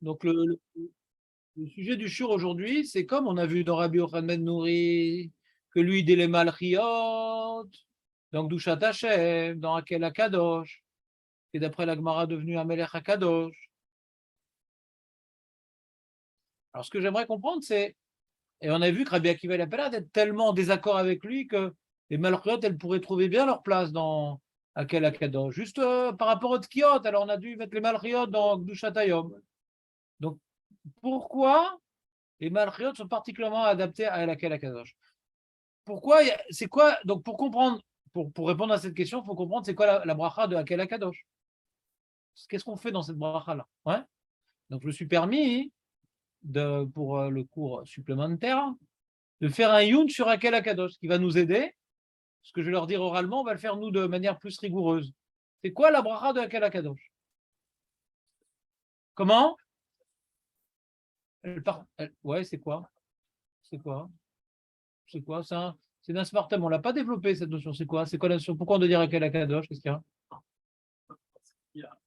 Donc, le sujet du shur aujourd'hui, c'est comme on a vu dans Rabbi Yochanan ben Nouri, que lui, il est les Malchiot, donc Dushat Hashem, dans Akel HaKadosh, qui est d'après la Gemara devenu un Melech HaKadosh. Alors, ce que j'aimerais comprendre, c'est, et on a vu que Rabbi Akiva il a pas l'air d'être tellement en désaccord avec lui que les Malchiot, elles pourraient trouver bien leur place dans Akel HaKadosh. Juste par rapport aux Tkiot, alors on a dû mettre les Malchiot dans Dushat Hayom. Donc, pourquoi les Malchiot sont particulièrement adaptés à Akel HaKadosh? Pourquoi, c'est quoi, donc pour comprendre, pour répondre à cette question, il faut comprendre c'est quoi la bracha de Akel HaKadosh. Qu'est-ce qu'on fait dans cette bracha-là? Ouais. Donc je me suis permis, pour le cours supplémentaire, de faire un youn sur Akel HaKadosh, qui va nous aider. Ce que je vais leur dire oralement, on va le faire nous de manière plus rigoureuse. C'est quoi la bracha de Akel HaKadosh? Comment? Ouais, c'est quoi? C'est quoi? C'est quoi ça? C'est d'un smartem, on ne l'a pas développé cette notion. C'est quoi? C'est quoi la notion? Pourquoi on doit dire Akel HaKadosh? Qu'est-ce qu'il y a?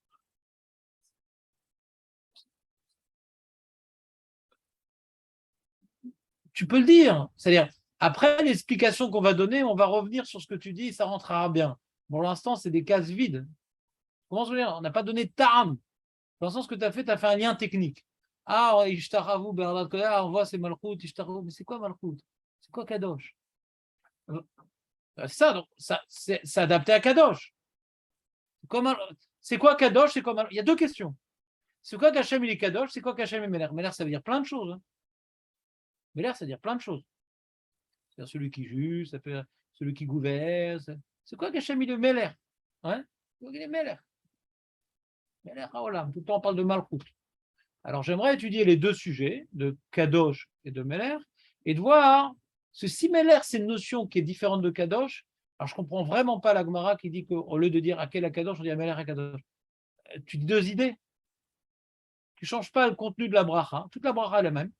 Tu peux le dire. C'est-à-dire, après l'explication qu'on va donner, on va revenir sur ce que tu dis et ça rentrera bien. Pour l'instant, c'est des cases vides. Comment se dire? On n'a pas donné de taram. Dans le sens que tu as fait un lien technique. Ah, Ishtaravu, Bernard Koya, on voit c'est Malchut, Ishtaravu. Mais c'est quoi Malchut? C'est quoi Kadosh? Ça, donc, ça c'est adapté à Kadosh. C'est quoi Kadosh? Il y a deux questions. C'est quoi qu'Hachem il est Kadosh? C'est quoi qu'Hachem est Meler? Meler, ça veut dire plein de choses. Hein. Meler, ça veut dire plein de choses. C'est-à-dire celui qui juge, ça peut celui qui gouverne. C'est quoi qu'Hachem il est Meler? Hein? Il est Meler. Meler Haolam. Tout le temps on parle de Malchut. Alors j'aimerais étudier les deux sujets, de Kadosh et de Meler, et de voir si Meler c'est une notion qui est différente de Kadosh. Alors je ne comprends vraiment pas la Gemara qui dit qu'au lieu de dire Akel Kadosh, on dit Meler Kadosh. Tu dis deux idées. Tu ne changes pas le contenu de la bracha. Toute la bracha est la même.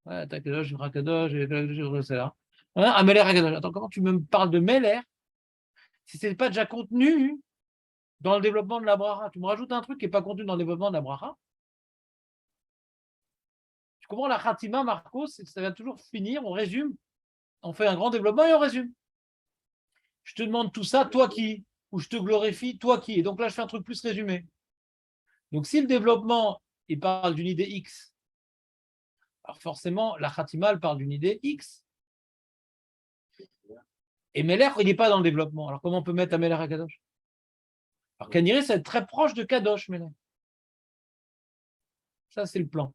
Ouais, t'as Kadosh, Kadosh, c'est là. Meler Kadosh. Attends, comment tu me parles de Meler si ce n'est pas déjà contenu dans le développement de la bracha? Tu me rajoutes un truc qui n'est pas contenu dans le développement de la bracha. Tu comprends la khatima, Marcos, ça va toujours finir, on résume, on fait un grand développement et on résume. Je te demande tout ça, toi qui? Ou je te glorifie, toi qui? Et donc là, je fais un truc plus résumé. Donc si le développement, il parle d'une idée X, alors forcément, la khatima, elle parle d'une idée X. Et Meler, il n'est pas dans le développement. Alors comment on peut mettre à Meler à Kadosh? Alors Kaniré, ça va être très proche de Kadosh, Meler. Ça, c'est le plan.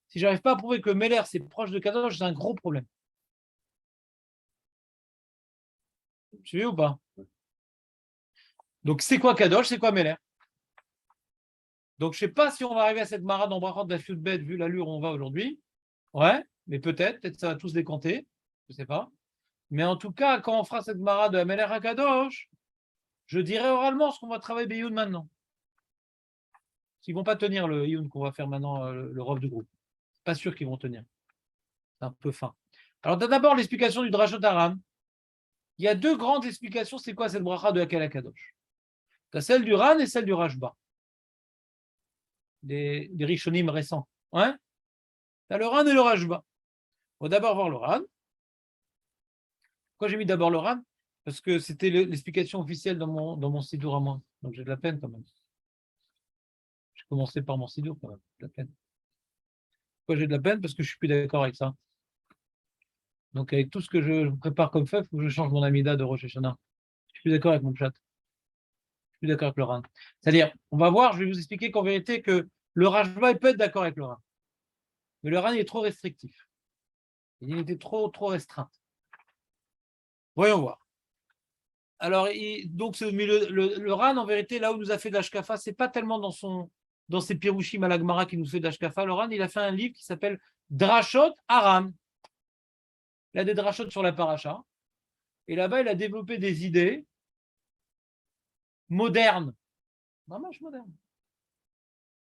Si je n'arrive pas à prouver que Meler, c'est proche de Kadosh, c'est un gros problème. Tu veux ou pas? Donc c'est quoi Kadosh? C'est quoi Meler? Donc, je ne sais pas si on va arriver à cette marade en brachot de la Fiutbet vu l'allure où on va aujourd'hui. Ouais, mais peut-être ça va tous décanter. Je ne sais pas. Mais en tout cas, quand on fera cette marade de la Meler HaKadosh, je dirai oralement ce qu'on va travailler Beyoun maintenant. Ils ne vont pas tenir le Youn qu'on va faire maintenant, le rof du groupe. Pas sûr qu'ils vont tenir. C'est un peu fin. Alors, d'abord, l'explication du Drashot Aram. Il y a deux grandes explications. C'est quoi cette bracha de Akel HaKadosh? Tu as celle du Ran et celle du Rashba. Des Rishonim récents. Ouais, tu as le Ran et le Rashba. On va d'abord voir le Ran. Pourquoi j'ai mis d'abord le Ran? Parce que c'était l'explication officielle dans mon sidour à moi. Donc j'ai de la peine quand même. J'ai commencé par mon sidour quand même. De la peine. Pourquoi j'ai de la peine? Parce que je ne suis plus d'accord avec ça. Donc avec tout ce que je prépare comme fait, il faut que je change mon amida de Rosh Hashanah. Je suis plus d'accord avec mon chat. Je suis plus d'accord avec le Ran. C'est-à-dire, on va voir, je vais vous expliquer qu'en vérité, que le Rashba, il peut être d'accord avec le Ran. Mais le Ran, il est trop restrictif. Il était trop restreint. Voyons voir. Alors, donc, le Ran, en vérité, là où nous a fait d'Ashkafa, ce n'est pas tellement dans ses Pirushim à la Gemara qui nous fait d'Ashkafa. Le Ran, il a fait un livre qui s'appelle Drashot Aram. Il a des drashot sur la paracha. Et là-bas, il a développé des idées modernes. Vraiment modernes.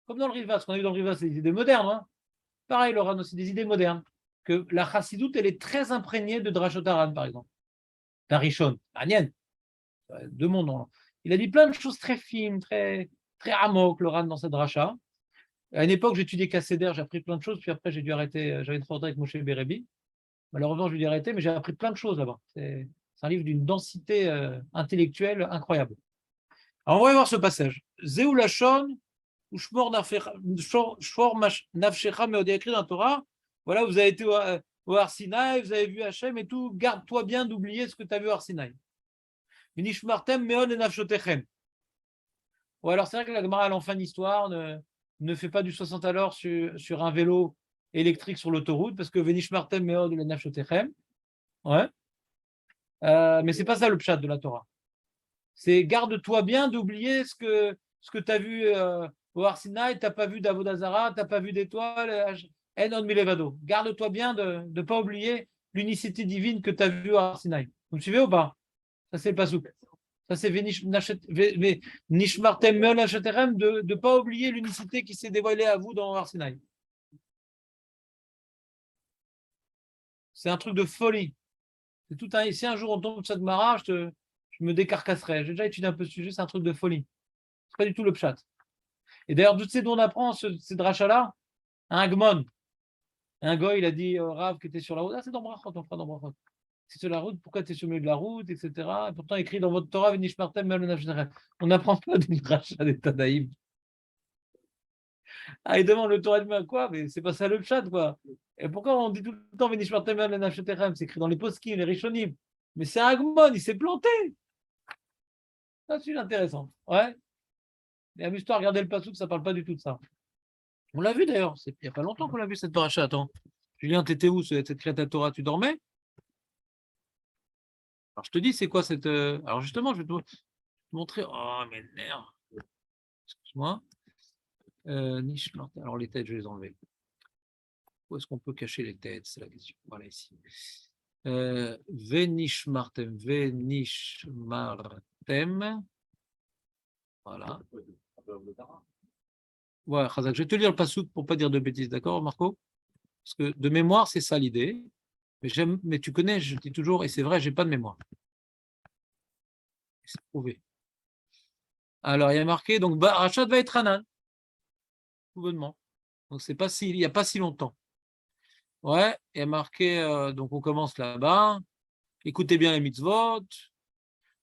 Comme dans le Riva, ce qu'on a vu dans le Riva, c'est des idées modernes. Hein. Pareil, le Ran, c'est des idées modernes. Que la Chassidoute, elle est très imprégnée de Drashot Aram, par exemple. D'Arishon, Anien. Deux mondes. Il a dit plein de choses très fines, très amok, le Ran, dans cette dracha. À une époque, j'étudiais Kasséder, j'ai appris plein de choses, puis après, j'ai dû arrêter. J'avais une rencontre avec Moshe Bérébi. Malheureusement, je lui ai arrêté, mais j'ai appris plein de choses là-bas. C'est un livre d'une densité intellectuelle incroyable. Alors, on va voir ce passage. Zéou Lachon, ou Shmor Nafshecha, mais on dit écrit dans la Torah. Voilà, vous avez été au Har Sinaï, vous avez vu Hachem et tout. Garde-toi bien d'oublier ce que tu as vu au Har Sinaï. Nishmartem meod et nafshotechem. Ou alors, c'est vrai que la Gemara, elle en fin d'histoire, ne fait pas du 60 à l'heure sur un vélo électrique sur l'autoroute, parce que Venishmartem meod et nafshotechem. Ouais. Mais c'est pas ça le pshat de la Torah. C'est garde-toi bien d'oublier ce que tu as vu au Har Sinaï, tu n'as pas vu d'Avodazara, tu n'as pas vu d'étoiles, Enon Milevado. Garde-toi bien de ne pas oublier l'unicité divine que tu as vue au Har Sinaï. Vous me suivez ou pas? Ça, c'est le pasouk. Ça, c'est Nishmartem Meol Hacheterem, de ne pas oublier l'unicité qui s'est dévoilée à vous dans Har Sinaï. C'est un truc de folie. C'est tout un, si un jour on tombe sur cette mara, je me décarcasserai. J'ai déjà étudié un peu ce sujet, c'est un truc de folie. C'est pas du tout le pshat. Et d'ailleurs, tu sais d'où on apprend ces drachas-là? Un gmon. Un gars, il a dit au Rav qui était sur la route, ah, c'est dans Brachot, on fera dans Brachot. C'est sur la route, pourquoi tu es sur le milieu de la route, etc. Et pourtant, écrit dans votre Torah, Venishmartem, on n'apprend pas d'une dracha des Tanaïm. Ah, il demande le Torah de quoi? Mais c'est pas ça le pshat, quoi. Et pourquoi on dit tout le temps Venishmartem, c'est écrit dans les poskim, les rishonim. Mais c'est un gmon, il s'est planté. Ça, c'est intéressant. Ouais. Et amuse-toi à regarder le passouk, ça parle pas du tout de ça. On l'a vu d'ailleurs, il n'y a pas longtemps qu'on l'a vu cette paracha. Attends, Julien, t'étais où cette créature Torah? Tu dormais? Alors je te dis, c'est quoi cette. Alors justement, je vais te montrer. Oh, mais merde. Excuse-moi. Alors les têtes, je vais les enlever. Où est-ce qu'on peut cacher les têtes? C'est la question. Voilà ici. Venishmartem, Venishmartem. Voilà. Ouais, Khazak, je vais te lire le pasouk pour ne pas dire de bêtises, d'accord, Marco? Parce que de mémoire, c'est ça l'idée. Mais tu connais, je dis toujours, et c'est vrai, j'ai pas de mémoire. C'est prouvé. Alors, il y a marqué, donc, Rachat va être Hanan. Gouvernement. Donc, c'est pas si, il n'y a pas si longtemps. Ouais, il y a marqué, donc on commence là-bas. Écoutez bien les mitzvot.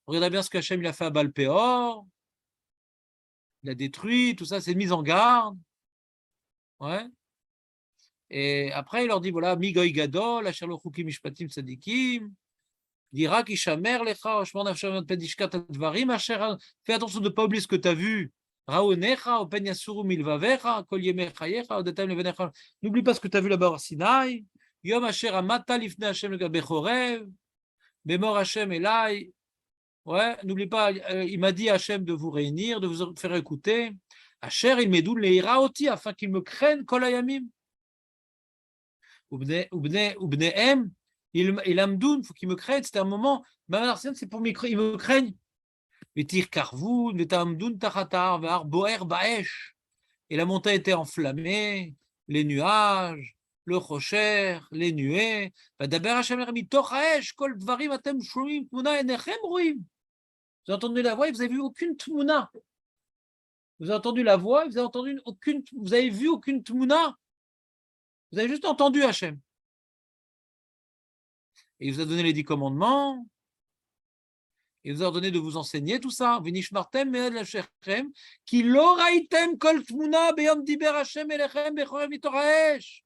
Regardez bien ce qu'Hachem il a fait à Baal-Péor. Il a détruit, tout ça, c'est mise en garde. Ouais. Et après, il leur dit, voilà, Migoy Gadol, Asher lo chukim mishpatim tzadikim. Dira qui chamer lecha, Oshmon Afshav Pedishkat Advarim, Asher. Fais attention de ne pas oublier ce que tu as vu. Raonecha, Open Yasuru Milvavecha, Kol Yemechayecha, Odetam Levenecha. N'oublie pas ce que tu as vu là-bas au Sinaï. Yom Asher Amata Lifne Hashem le Bechorev. Bemor Hashem Elai. Ouais, n'oublie pas, il m'a dit Hashem de vous réunir, de vous faire écouter. Asher il m'edoun leira oti, afin qu'il me craigne Kol Hayamim. Ubnehem, il amdoun, il faut qu'il me craigne. C'était un moment, c'est pour qu'il me craigne. Et la montagne était enflammée, les nuages, le rocher, les nuées. Vous avez entendu la voix et vous n'avez vu aucune tmouna. Vous avez entendu la voix, vous avez vu aucune tmouna. Vous avez juste entendu Hachem. Et il vous a donné les 10 commandements. Il vous a ordonné de vous enseigner tout ça. Vinishmartem me'ed lashechem, ki lo ra'item kol tmuna beyom diber Hashem elechem bechorev mitoraesh.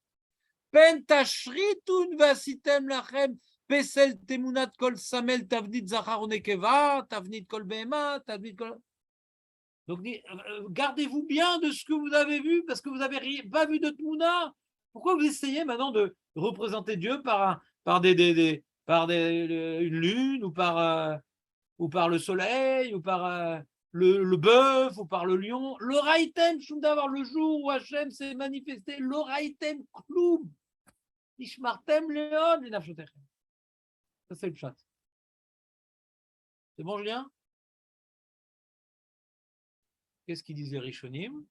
Pen tashritun vasitem lachem pesel temunat kol samel tavnit zachar nekeva, tavnit kol behema, tavnit kol... Donc, gardez-vous bien de ce que vous avez vu, parce que vous n'avez pas vu de tmuna. Pourquoi vous essayez maintenant de représenter Dieu par une lune ou par le soleil, ou par le bœuf, ou par le lion? Le raïtem, d'avoir le jour où Hachem s'est manifesté, le raïtem kloum, ishmartem leon, les nafshotechem. Ça, c'est le chat. C'est bon, Julien? Qu'est-ce qu'ils disent les Rishonim?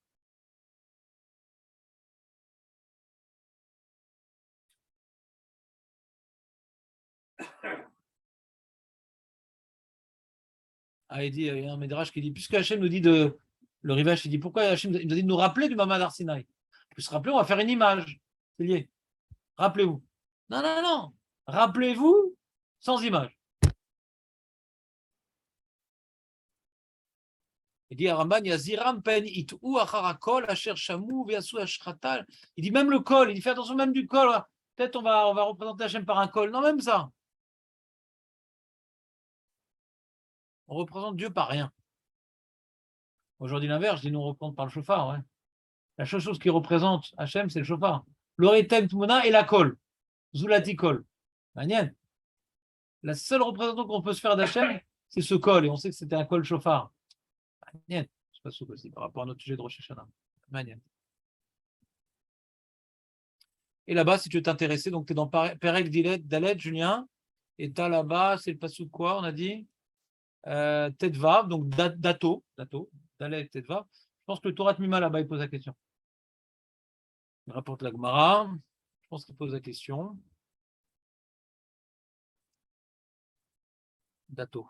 Ah, il y a un Midrash qui dit, puisque Hachem nous dit le Rivash, il dit, pourquoi Hachem nous a dit de nous rappeler du Mamad Arsinaï? Puis se rappeler, on va faire une image. C'est lié. Rappelez-vous. Non, non, non. Rappelez-vous sans image. Il dit à Ramban, il y a Ziram pen it'u acharakol asher shamu v'yasu ashratal. Il dit même le col, il dit fais attention même du col. Peut-être on va représenter Hachem par un col. Non, même ça. On représente Dieu par rien. Aujourd'hui, l'inverse, je dis nous on représente par le chauffard. Ouais. La seule chose qui représente Hachem, c'est le chauffard. L'oretem tmona et la colle. Zulati kol. Manienne. La seule représentation qu'on peut se faire d'Hachem, c'est ce col. Et on sait que c'était un col chauffard. Manienne. Je ne sais pas si par rapport à notre sujet de Rosh Hashanah. Manienne. Et là-bas, si tu veux t'intéresser, donc tu es dans Perek Dalet, Julien, et tu as là-bas, c'est le passou quoi, on a dit Tetvav, donc Dato, Dalet, Tetvav. Je pense que le Torah Mima là-bas, il pose la question. Il rapporte la Gemara, je pense qu'il pose la question. Dato.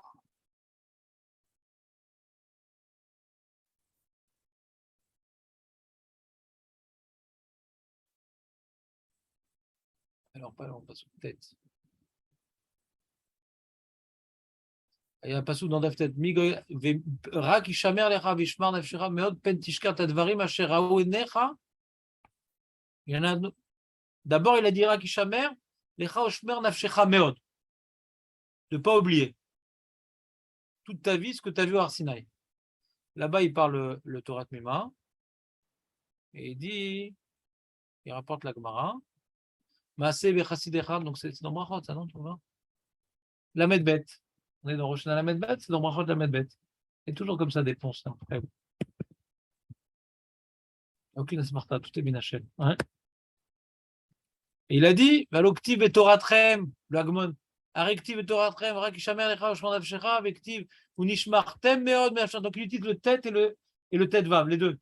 Alors, pas on passe sous tête. Il y a un passou dans Daftet. Rak ishamer lecha vishmar nefshecha meod pen tishkat advarim asher raou enecha. Il y en a. D'abord, il a dit Rak ishamer lecha oshmer nefshecha meod. De ne pas oublier toute ta vie ce que tu as vu à Arsinaï. Là-bas, il parle le Torah Mima. Et il rapporte la Gemara. Maaseh bechassidecha, donc c'est dans Brachot, ça, non, tu vois? La Medbet. On est dans Rosh Hashanah la Medbet, c'est dans Brachot la Medbet. Et toujours comme ça, des ponces. Aucune asmarta, tout est bien Hachem. Ouais. Et il a dit, Valoktiv et Toratrem, le Hagmon, Arektiv et Toratrem, Rakishamer lecha oshman nafshecha, Vektiv, Unishmartem meod me'afshan. Donc il utilise le tête et le tête vav, les deux.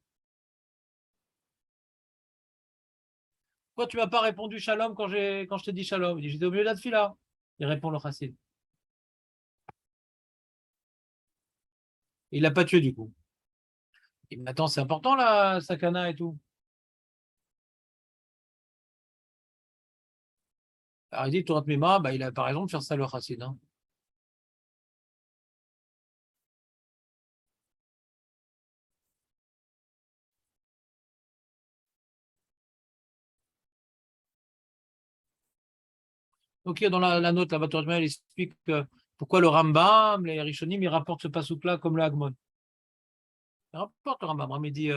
Pourquoi tu ne m'as pas répondu shalom quand je t'ai dit shalom? Il dit, j'étais au milieu de la tefila. Il répond le chassid. Il l'a pas tué du coup. Il dit, attends, c'est important la sakana et tout. Alors il dit, Torah Mima, il n'a pas raison de faire ça le chassid. Hein. Donc dans la note, la Torah Mima, il explique pourquoi le Rambam, les Rishonim, ils rapportent ce pasouk-là comme le Hagmon. Il rapporte le Rambam, il dit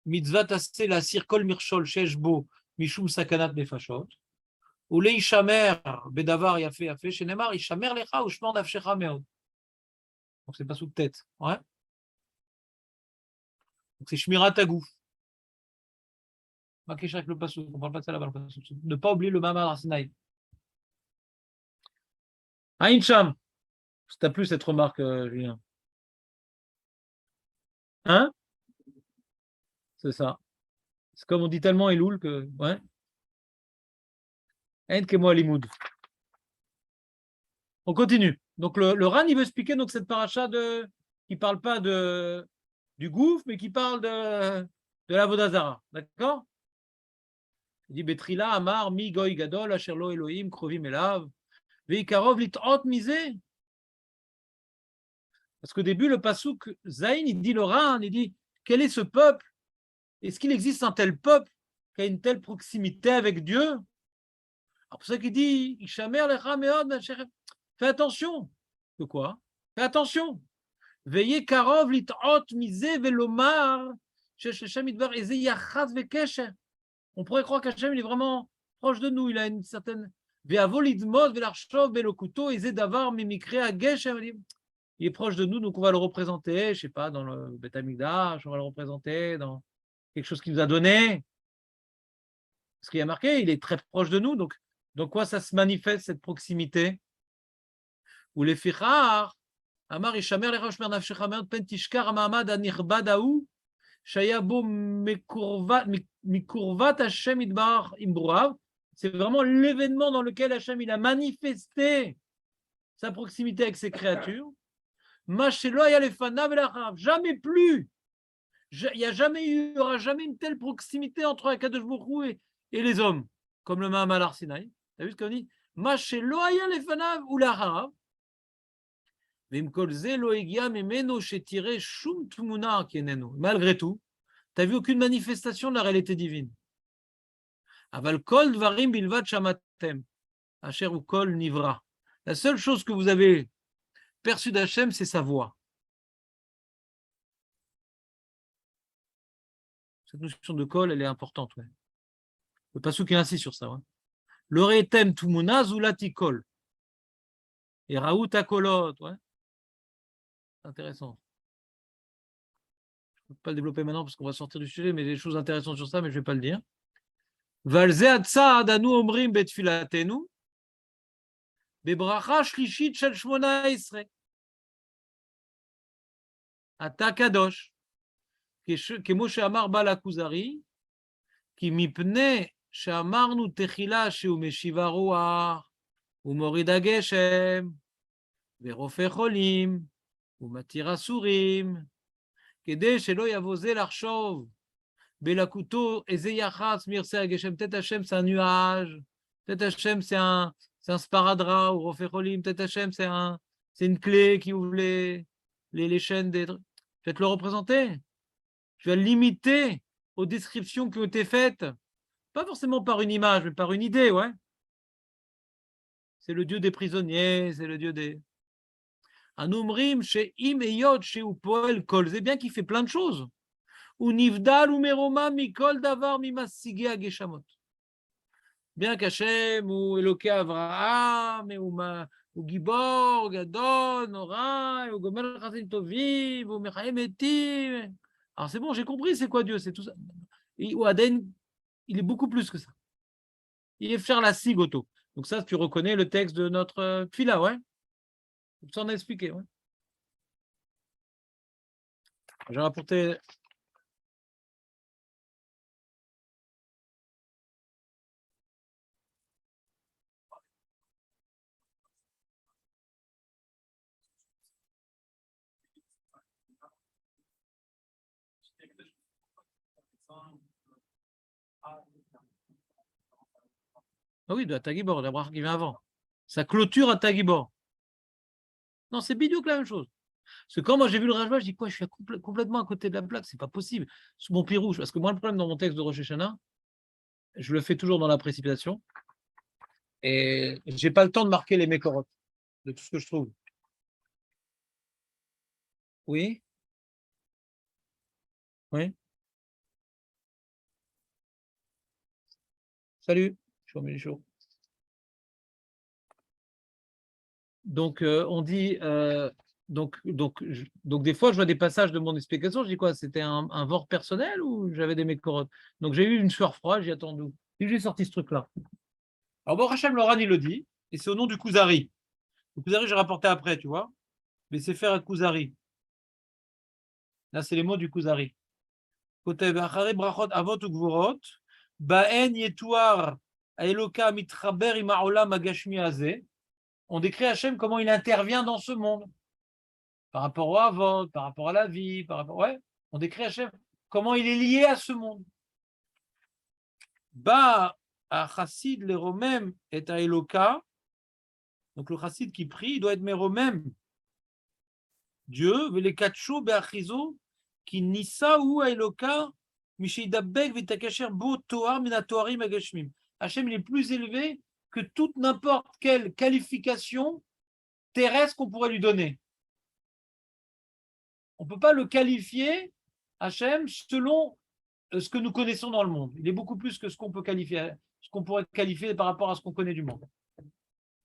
Mitzvah tassé la sirkol mirchol sheshbo mishum sakanat nefashot. Ou le ishamer bedavar yafe yafe shenemar ishamer lecha ou shmor nafshecha meod. Donc c'est pas sous tête. Ouais. Donc c'est shmirat tagouf. Makesh avec le pasouk. On parle pas de ça là-bas. Ne pas oublier le Mamad Arsinaï. Aïn Cham. Ça t'a plu cette remarque, Julien? Hein? C'est ça. C'est comme on dit tellement Elul que. Ouais. Aïn Kemo Alimoud. On continue. Donc le Ran, il veut expliquer donc, cette paracha qui ne parle pas du gouffre, mais qui parle de la Vodazara. D'accord? Il dit Betrila, Amar, Mi Goy Gadol, Asherlo Elohim, Krovim Elav, Veikarov Lit'ot Misé. Parce qu'au début, le Passouk Zayn, il dit le Ran, il dit quel est ce peuple? Est-ce qu'il existe un tel peuple qui a une telle proximité avec Dieu? Alors pour ça qu'il dit Ishamer Lecha Meod, fais attention. De quoi? Fais attention. Veillez Karov Lit'ot Misé Velomar, on pourrait croire qu'Hachem il est vraiment proche de nous, il a une certaine. Il est proche de nous, donc on va le représenter, je ne sais pas, dans le Beth Amikdash, on va le représenter dans quelque chose qu'il nous a donné. Ce qui a marqué, il est très proche de nous, donc quoi ça se manifeste, cette proximité? Ou les fichar, Amar Ishamer Lecha Shmer Nafshecha Meod Pen Tishkar Hama'amad Hanichbad Hahu Shaya Bo Mikurvat Hashem Idbar Imburav. C'est vraiment l'événement dans lequel Hashem il a manifesté sa proximité avec ses créatures. Jamais plus Il n'y aura jamais une telle proximité entre Akadosh Baruch Hu et les hommes, comme le Mahamal Har Sinaï. Tu as vu ce qu'on dit? Maché lo haya lefanav ou laharav. Malgré tout, tu n'as vu aucune manifestation de la réalité divine. Aval kol dvarim bilvad shamatem. Asher ou kol nivra. La seule chose que vous avez perçue d'Hachem, c'est sa voix. Cette notion de kol, elle est importante. Ouais. Le pasuk insiste sur ça. Ouais. L'oretem tumuna zulati kol. Et raout kolot. Ouais. Intéressant. Je ne peux pas le développer maintenant parce qu'on va sortir du sujet, mais il y a des choses intéressantes sur ça, mais je ne vais pas le dire. Valze atsa adanu omrim betfilatenu. Bebracha shlishit shel shmona Esrei. Ata kadosh. כמו שאמר בעל הכוזרי, כי מפני שאמרנו תחילה שהוא משיב הרוח, ומוריד הגשם, ורופא חולים, ומתיר אסורים, כדי שלא יבוא זה לחשוב בלקוטו איזה יחס מרצה הגשם. תת השם c'est un nuage, תת השם c'est un sparadrap, ou רופא חולים, תת השם c'est une clé qui ouvre les chaînes des... Je vais te le représenter. Je vais limiter aux descriptions qui ont été faites, pas forcément par une image, mais par une idée, ouais. C'est le Dieu des prisonniers, c'est le Dieu des... Anumrim chez Im et Yod chez Upoel Kol, c'est bien qu'il fait plein de choses. Ou Nivdal ou Meroma Mikol Davar Mimasige Ageshamot. Bien qu'Hachem ou Eloké Avraham, ou Gibor, Gadon, Orai, ou Gomel Chazim Tovim, ou Mechaim Etim. Alors c'est bon, j'ai compris c'est quoi Dieu, c'est tout ça. Ou Aden, il est beaucoup plus que ça. Il est faire la sigoto. Donc ça, tu reconnais le texte de notre fila, ouais. Ça, on a expliqué, ouais. J'ai rapporté... Ah oui, de Atagibor, la bracha qui vient avant. Ça clôture Atagibor. Non, c'est bidou que la même chose. Parce que quand moi j'ai vu le Rajba, je dis quoi, je suis complètement à côté de la plaque, c'est pas possible. Sous mon pied rouge, parce que moi le problème dans mon texte de Rosh Hashanah, je le fais toujours dans la précipitation, et j'ai pas le temps de marquer les mécorotes de tout ce que je trouve. Oui. Oui. Salut, je suis au milieu chaud. Donc, on dit, donc, des fois, je vois des passages de mon explication, je dis quoi, c'était un vort personnel ou j'avais des mécorotes? Donc, j'ai eu une sueur froide, j'ai attendu. Et j'ai sorti ce truc-là. Alors, bon, Hachem Loran, il le dit, et c'est au nom du Kuzari. Le Kuzari, j'ai rapporté après, tu vois, mais c'est faire un Kuzari. Là, c'est les mots du Kuzari. Kotev achare brachot avot ugvorot, ba'en yetuar aeloka mitraber ima olam agashmi hazeh. On décrit Hachem comment il intervient dans ce monde. Par rapport au Havot, par rapport à la vie, par rapport... Ouais, on décrit Hachem comment il est lié à ce monde. Ba à Chassid les Romem et à Eloka. Donc le Chassid qui prie, il doit être Meromem. Dieu, les Kacho Beachizo, qui nissa ou à Eloka, Mishaydabek Vitakacher Bo Toar Minatoarim Agashmim. Hachem, il est plus élevé que toute n'importe quelle qualification terrestre qu'on pourrait lui donner. On ne peut pas le qualifier, Hachem, selon ce que nous connaissons dans le monde. Il est beaucoup plus que ce qu'on peut qualifier, ce qu'on pourrait qualifier par rapport à ce qu'on connaît du monde.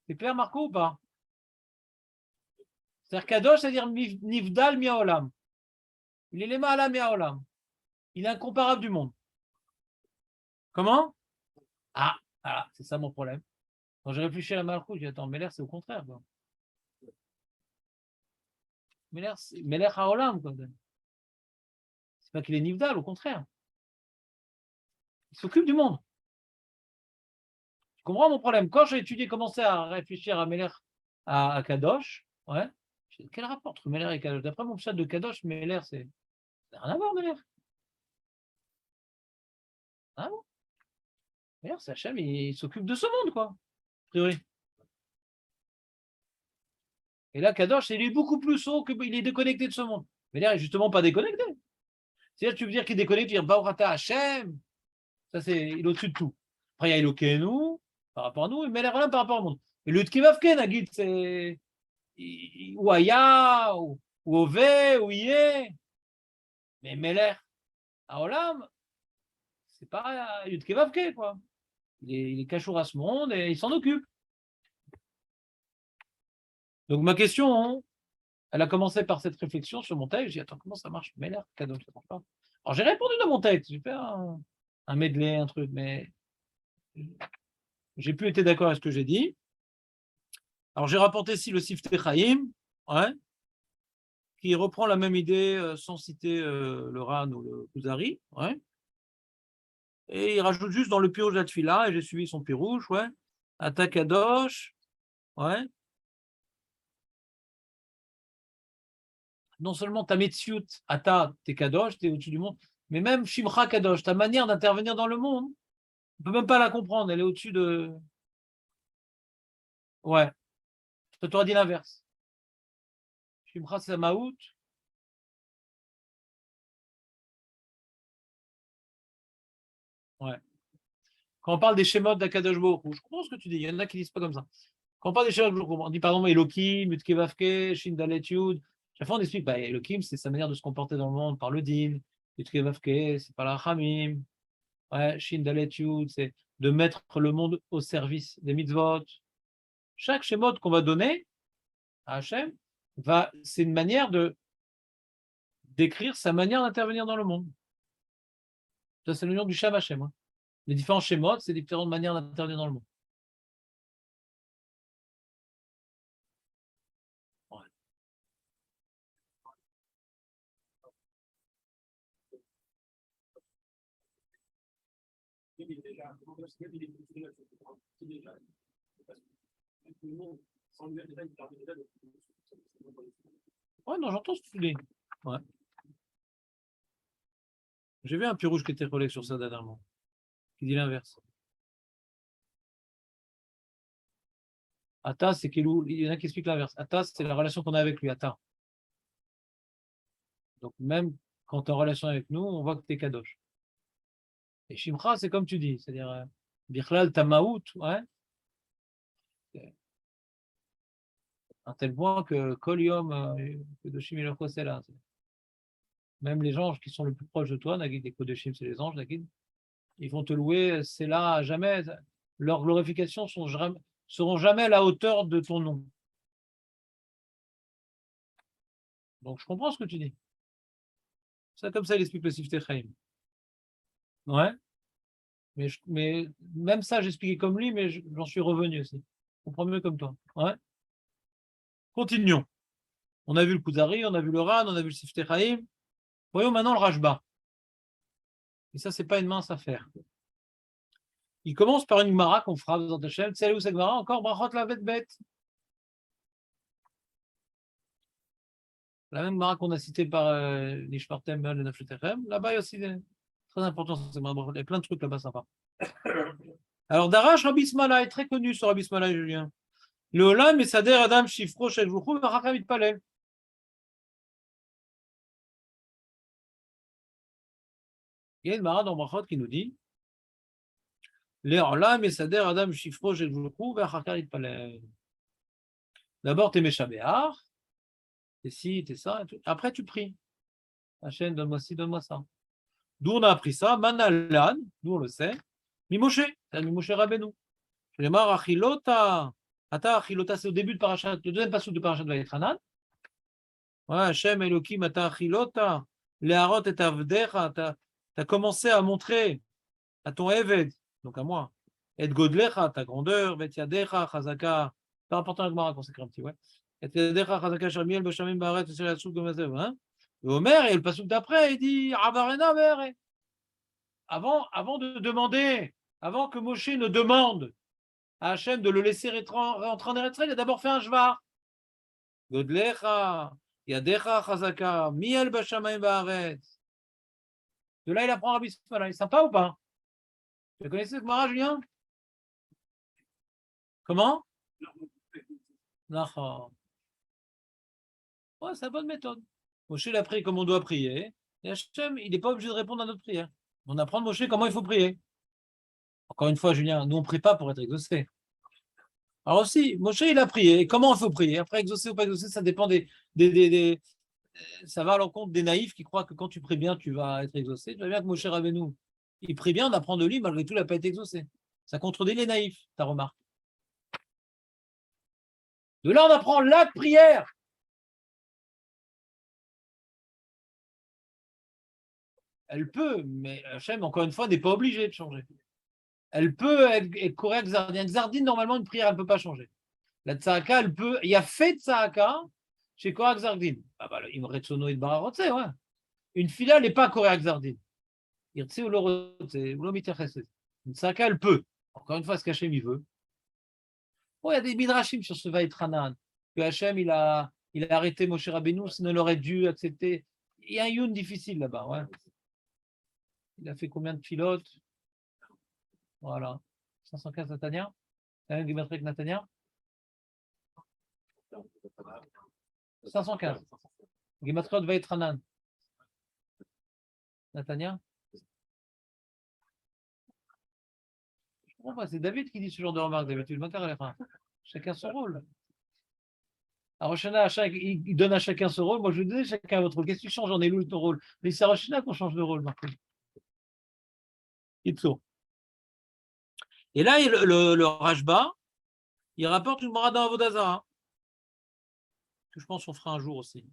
C'est clair, Marco, ou pas? C'est-à-dire Kadosh, c'est-à-dire Nivdal Miaolam. Il est Lema'ala Miaolam. Il est incomparable du monde. Comment? Ah, voilà, c'est ça mon problème. Quand je réfléchis à la Marco, je dis attends, Meler, c'est au contraire. Quoi. Meler Haolam, quoi. C'est pas qu'il est Nivdal, au contraire. Il s'occupe du monde. Tu comprends mon problème? Quand j'ai étudié, commencé à réfléchir à Meler, à Kadosh, ouais, quel rapport entre Meler et Kadosh? D'après mon chat de Kadosh, Meler, c'est rien à voir, Meler. Ah bon? D'ailleurs, c'est Hachem, il s'occupe de ce monde, quoi, a priori. Et là, Kadosh, il est beaucoup plus haut qu'il est déconnecté de ce monde. Mais là, il n'est justement pas déconnecté. C'est-à-dire, tu veux dire qu'il est déconnecté, tu veux dire, Baorata Hachem, ça c'est, il est au-dessus de tout. Après, il y a Elokeinu, par rapport à nous, mais là, par rapport au monde. Et le Tkevavke, Nagid, c'est ou Aya, ou Ove, ou Ié. Mais Meler, Aolam, c'est pas Yudkevavke, quoi. Il est cachour à ce monde et il s'en occupe. Donc ma question, hein, elle a commencé par cette réflexion sur mon texte. J'ai dit, attends, comment ça marche? Meler, Kadosh, ça marche pas. Alors j'ai répondu dans mon texte, j'ai fait un medley, un truc, mais j'ai plus été d'accord avec ce que j'ai dit. Alors j'ai rapporté ici le Siftei Chaim, ouais, qui reprend la même idée sans citer le Ran ou le Kuzari, ouais. Et il rajoute juste dans le pirouge de la Tfila, et j'ai suivi son pirouge, ouais. Ata Kadosh, ouais. Non seulement ta Metziut, Ata, t'es Kadosh, t'es au-dessus du monde, mais même Shimcha Kadosh, ta manière d'intervenir dans le monde, on peut même pas la comprendre, elle est au-dessus de. Ouais, je t'aurais dit l'inverse. Shimcha, c'est Maout. Ouais. Quand on parle des schémas d'Akadosh Baruch Hu, je comprends ce que tu dis, il y en a qui disent pas comme ça. Quand on parle des schémas d'Akadosh Baruch Hu, on dit pardon, Elohim, Yutkevavke, Shin Dalet Yud. Chaque fois on explique, bah, Elohim, c'est sa manière de se comporter dans le monde par le din. Yutkevavke, c'est par la Chamim. Ouais, Shin Dalet Yud, c'est de mettre le monde au service des mitzvot. Chaque schéma qu'on va donner à Hachem, c'est une manière de d'écrire sa manière d'intervenir dans le monde. Ça, c'est le nom du Shem Hachem. Hein. Les différents schémas, c'est différentes manières d'intervenir dans le monde. Ouais. Ouais, non, j'entends ce que tu dis. Ouais. J'ai vu un pied rouge qui était collé sur ça dernièrement, qui dit l'inverse. Atta, c'est Kelou. Il y en a qui expliquent l'inverse. Atta, c'est la relation qu'on a avec lui, Atta. Donc même quand tu es en relation avec nous, on voit que tu es Kadosh. Et Shimcha, c'est comme tu dis, c'est-à-dire Bichlal Tamaout, ouais, à tel point que Kolium, Kodoshim et c'est là. Même les anges qui sont le plus proches de toi, Nagid et Kodoshim, c'est les anges, Nagid, ils vont te louer, c'est là à jamais. Leurs glorifications seront jamais à la hauteur de ton nom. Donc je comprends ce que tu dis. Ça, comme ça, il explique le Siftei Chaim. Ouais, mais même ça, j'expliquais comme lui, mais j'en suis revenu aussi. Je comprends mieux comme toi. Ouais. Continuons. On a vu le Kuzari, on a vu le Ran, on a vu le Siftei Chaim. Voyons maintenant le Rashba. Et ça, c'est pas une mince affaire. Il commence par une Gemara qu'on fera dans Hachem. Tu sais où cette Gemara encore? Brachot la bête. La même Gemara qu'on a citée par Nishpartem, le Nafshetechem. Là-bas, il y a aussi très important. Il y a plein de trucs là-bas sympas. Alors, Darash Rabbi Ismaël est très connu sur Rabbi Ismaël, Julien. Le Olam et Sader Adam Shifro Shel Jouchou Vachakam Itpalel. Il y a une Gemara dans Brachot qui nous dit Le Olam et Sader Adam Shifro Shel Jouchou Vachakam Itpalel. D'abord, tu es Meshabéar, t'es ci, t'es ça. Et tout. Après, tu pries. Hachem, donne-moi ci, donne-moi ça. D'où on a appris ça Manalan, d'où on le sait. Mimoshe, c'est Mimoshe Rabbeinu. Je marre Achilota. Ata Achilota, c'est au début de Parashat, le deuxième passage de Parashat Vayetranan. Ouais, Hachem Elohim Ata Achilota. Leharot et Avdecha. Tu as commencé à montrer à ton Eved, donc à moi, et Godlecha, ta grandeur, Vet Yadecha, Chazaka. C'est important avec Mara consacré un petit, ouais. Et Yadecha, Chazaka, Shermiel, Beshamim, Baret, Seratsou, Gomazev, hein. Et Omer, et le passage d'après, il dit Avarena, Vere. Avant de demander, avant que Moshe ne demande à Hachem de le laisser rentrer en Eretz, il a d'abord fait un Jvar. Godlecha, Yadecha, Chazaka, Miel, Beshamim, Baret. De là, il apprend Rabbi Ismaël. Sympa ou pas? Tu connais cette Gemara, Julien? Comment? D'accord. Ouais, c'est la bonne méthode. Moshe, il a prié comme on doit prier. Et Hachem, il n'est pas obligé de répondre à notre prière. On apprend de Moshe comment il faut prier. Encore une fois, Julien, nous, on ne prie pas pour être exaucé. Alors aussi, Moshe, il a prié. Et comment il faut prier? Après, exaucé ou pas exaucé, ça dépend ça va à l'encontre des naïfs qui croient que quand tu pries bien, tu vas être exaucé. Tu vois bien que Moshe Rabbeinu, il prie bien, on apprend de lui, malgré tout, il n'a pas été exaucé. Ça contredit les naïfs, ta remarque. De là, on apprend la prière. Elle peut, mais Hachem, encore une fois, n'est pas obligé de changer. Elle peut être correcte, Xardine. Xardine, normalement, une prière, elle ne peut pas changer. La tzahaka, elle peut. Il y a fait tzahaka chez Korak Xardine. Ah bah, il me retsono et bararotse, ouais. Une fila, elle n'est pas Korak Xardine. Irtse ou l'orotse, ou l'omiterchese. Une tzahaka, elle peut. Encore une fois, ce qu'Hachem, il veut. Oh, il y a des midrashim sur ce Vaïtranan. Que Hachem, il a arrêté Moshe Rabbeinu, sinon il aurait dû accepter. Il y a un youn difficile là-bas, ouais. Il a fait combien de pilotes? Voilà. 515 Natania. Un Gematrik Natania. 515. Gematriot Vaïtranan. Natania. Je comprends pas, c'est David qui dit ce genre de remarques d'habitude. Chacun son rôle. À Roshana, il donne à chacun son rôle. Moi, je vais donner chacun votre rôle. Qu'est-ce que tu changes? J'en ai lu ton rôle. Mais c'est à Roshana qu'on change de rôle, Marco. Itso. Et là, le Rajba, il rapporte une Mara dans Avodazara. Que je pense qu'on fera un jour aussi,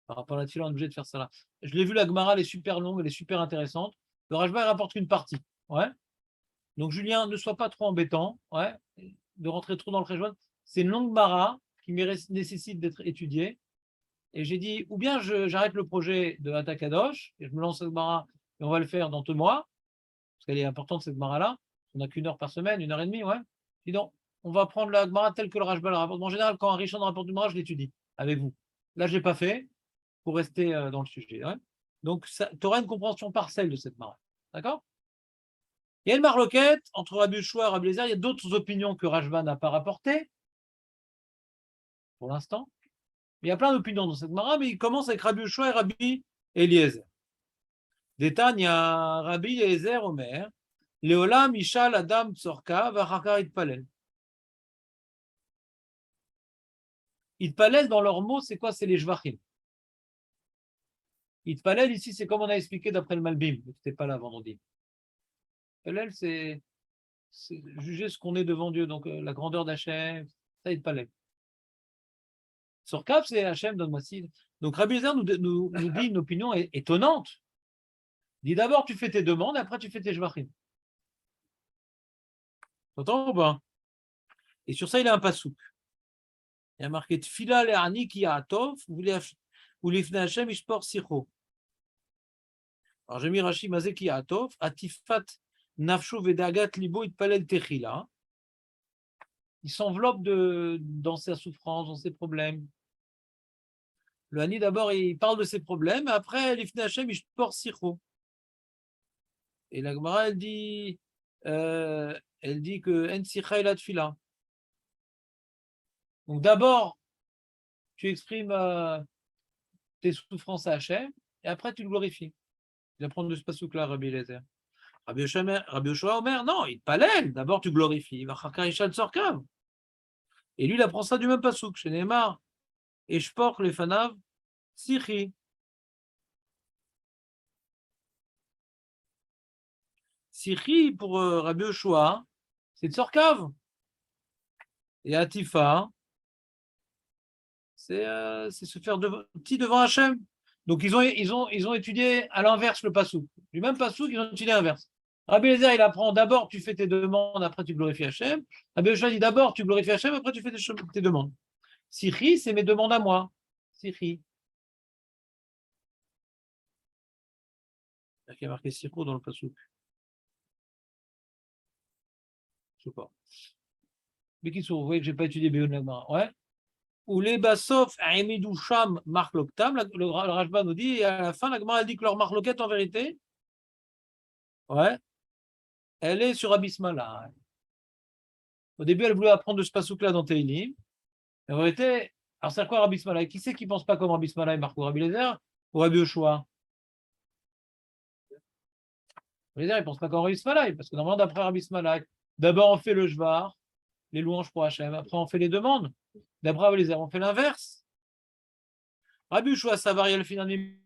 par rapport à la Tfila, on est obligé de faire ça là. Je l'ai vu, la Gemara, elle est super longue, elle est super intéressante. Le Rajba, il rapporte une partie. Ouais. Donc, Julien, ne sois pas trop embêtant, ouais, de rentrer trop dans le Rajba. C'est une longue Gemara qui nécessite d'être étudiée. Et j'ai dit, ou bien j'arrête le projet de Atakadosh, et je me lance cette Gemara, et on va le faire dans 2 mois, parce qu'elle est importante cette Gemara-là. On n'a qu'1 heure par semaine, 1 heure et demie, ouais. Dis donc, on va prendre la Gemara telle que le Rajba la rapporte. En général, quand un Rishon rapporte une Gemara, je l'étudie avec vous. Là, je ne l'ai pas fait pour rester dans le sujet. Ouais. Donc, tu auras une compréhension partielle de cette Gemara. D'accord? Il y a une marloquette entre Rabbi Yoshua et Rabbi Eliezer. Il y a d'autres opinions que Rajba n'a pas rapportées, pour l'instant. Il y a plein d'opinions dans cette Gemara, mais il commence avec Rabbi Yoshua et Rabbi Eliezer. Détan, il y a Rabbi Eliezer Omer, Leolam Ishal Adam Tzorka Vachakar Itpalel. Itpalel, dans leurs mots, c'est quoi? C'est les Jvachim. Itpalel, ici, c'est comme on a expliqué d'après le Malbim. Tu n'étais pas là vendredi. Itpalel, c'est juger ce qu'on est devant Dieu, donc la grandeur d'Hachem, ça Itpalel. Tzorka, c'est Hachem, donne-moi ci. Donc Rabbi Eliezer nous dit une opinion étonnante. Il dit d'abord, tu fais tes demandes, après, tu fais tes Jvachim. T'entends ou pas? Et sur ça, il a un pasouk. Il y a marqué Tfila le'ani ki ya'atov ou lifnei Hashem ishpor sicho. Alors j'ai mis Rashi mazé ki ya'atov atifat nafsho vedagat libo itpalel techila. Il s'enveloppe dans sa souffrance, dans ses problèmes. Le Hani d'abord il parle de ses problèmes, après lifnei Hashem ishpor sicho. Et la Gemara elle dit que en sicha ela tfila. Donc d'abord, tu exprimes tes souffrances à Hachem, et après tu le glorifies. Il va prendre de ce pasouk-là, Rabbi Eliezer. Rabbi Yoshua Omer, non, il palèle. D'abord tu glorifies. Et lui, il apprend ça du même pasouk. Chez Neymar, et je porte les fanav, sichi. Sichi pour Rabbi Yoshua, c'est Tzorkav. Et Atifa, c'est se faire petit devant Hachem. Donc ils ont étudié à l'inverse le pasouk. Du même pasouk, ils ont étudié l'inverse. Rabbi Eliezer, il apprend d'abord tu fais tes demandes, après tu glorifies Hachem. Rabbi Yoshua dit d'abord tu glorifies Hachem, après tu fais tes demandes. Sichi, c'est mes demandes à moi. Sichi. Il y a marqué Sicho dans le pasouk. Je sais pas. Mais qui sont, vous voyez que je n'ai pas étudié Béon Lagmara. Ouais. Ou les Bassof, Aimidou Sham, Mark Loktam, le Rajba nous dit, et à la fin, la Gemara dit que leur marloquette en vérité, ouais, elle est sur Abismala. Au début, elle voulait apprendre de ce pasouk-là dans Teilim. En vérité, alors c'est quoi Rabbi Ismaël? Qui c'est qui ne pense pas comme Rabbi Ismaël, Marco? Rabbi Lézer ou Rabbi Yoshua? Rabbi Lézer, il ne pense pas comme Rabbi Ismaël, parce que normalement, d'après Rabbi Ismaël, d'abord on fait le Jvar, les louanges pour Hachem, après on fait les demandes. D'après Rabbi Lézer, on fait l'inverse. Rabbi Yoshua, ça varie le final de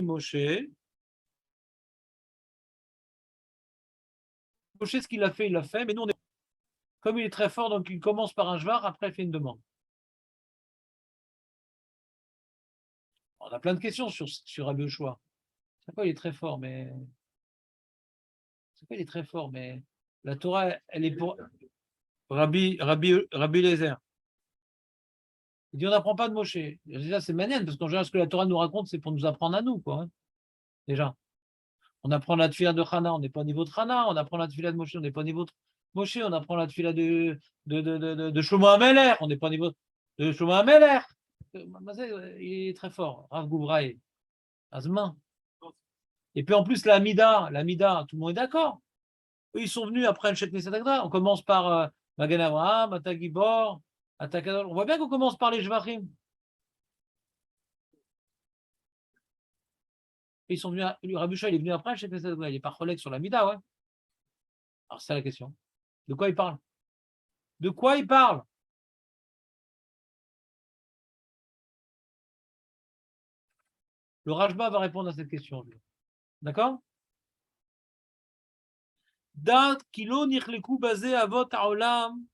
Moshe. Moshe, ce qu'il a fait, il l'a fait, mais nous, comme il est très fort, donc il commence par un Jvar, après il fait une demande. On a plein de questions sur Rabbi Yoshua. C'est quoi, il est très fort, mais. C'est quoi, il est très fort, mais la Torah, elle est pour Rabbi Lézer. Il dit on n'apprend pas de Moshe. Déjà, c'est manienne, parce qu'en général, ce que la Torah nous raconte, c'est pour nous apprendre à nous, quoi. Hein, déjà. On apprend la tefila de Hana, on n'est pas au niveau de Hana. On apprend la tefila de Moshe, on n'est pas au niveau de Moshe. On apprend la tefila de Shlomo HaMelech, on n'est pas au niveau de Shlomo HaMelech. Il est très fort. Rav Goubraï, Azman. Et puis en plus, la Mida, tout le monde est d'accord. Eux, ils sont venus après le Shet Knesset Agda. On commence par Magen Avraham, Atagibor, Atakadol. On voit bien qu'on commence par les Jvachim. Ils sont venus, Rabbi Shua, il est venu après le Shet Knesset Agda. Il n'est pas relègue sur la Mida, ouais. Alors, c'est la question. De quoi il parle? De quoi il parle? Le Rajba va répondre à cette question. D'accord? Dat kilo nichleku basé avot haolam.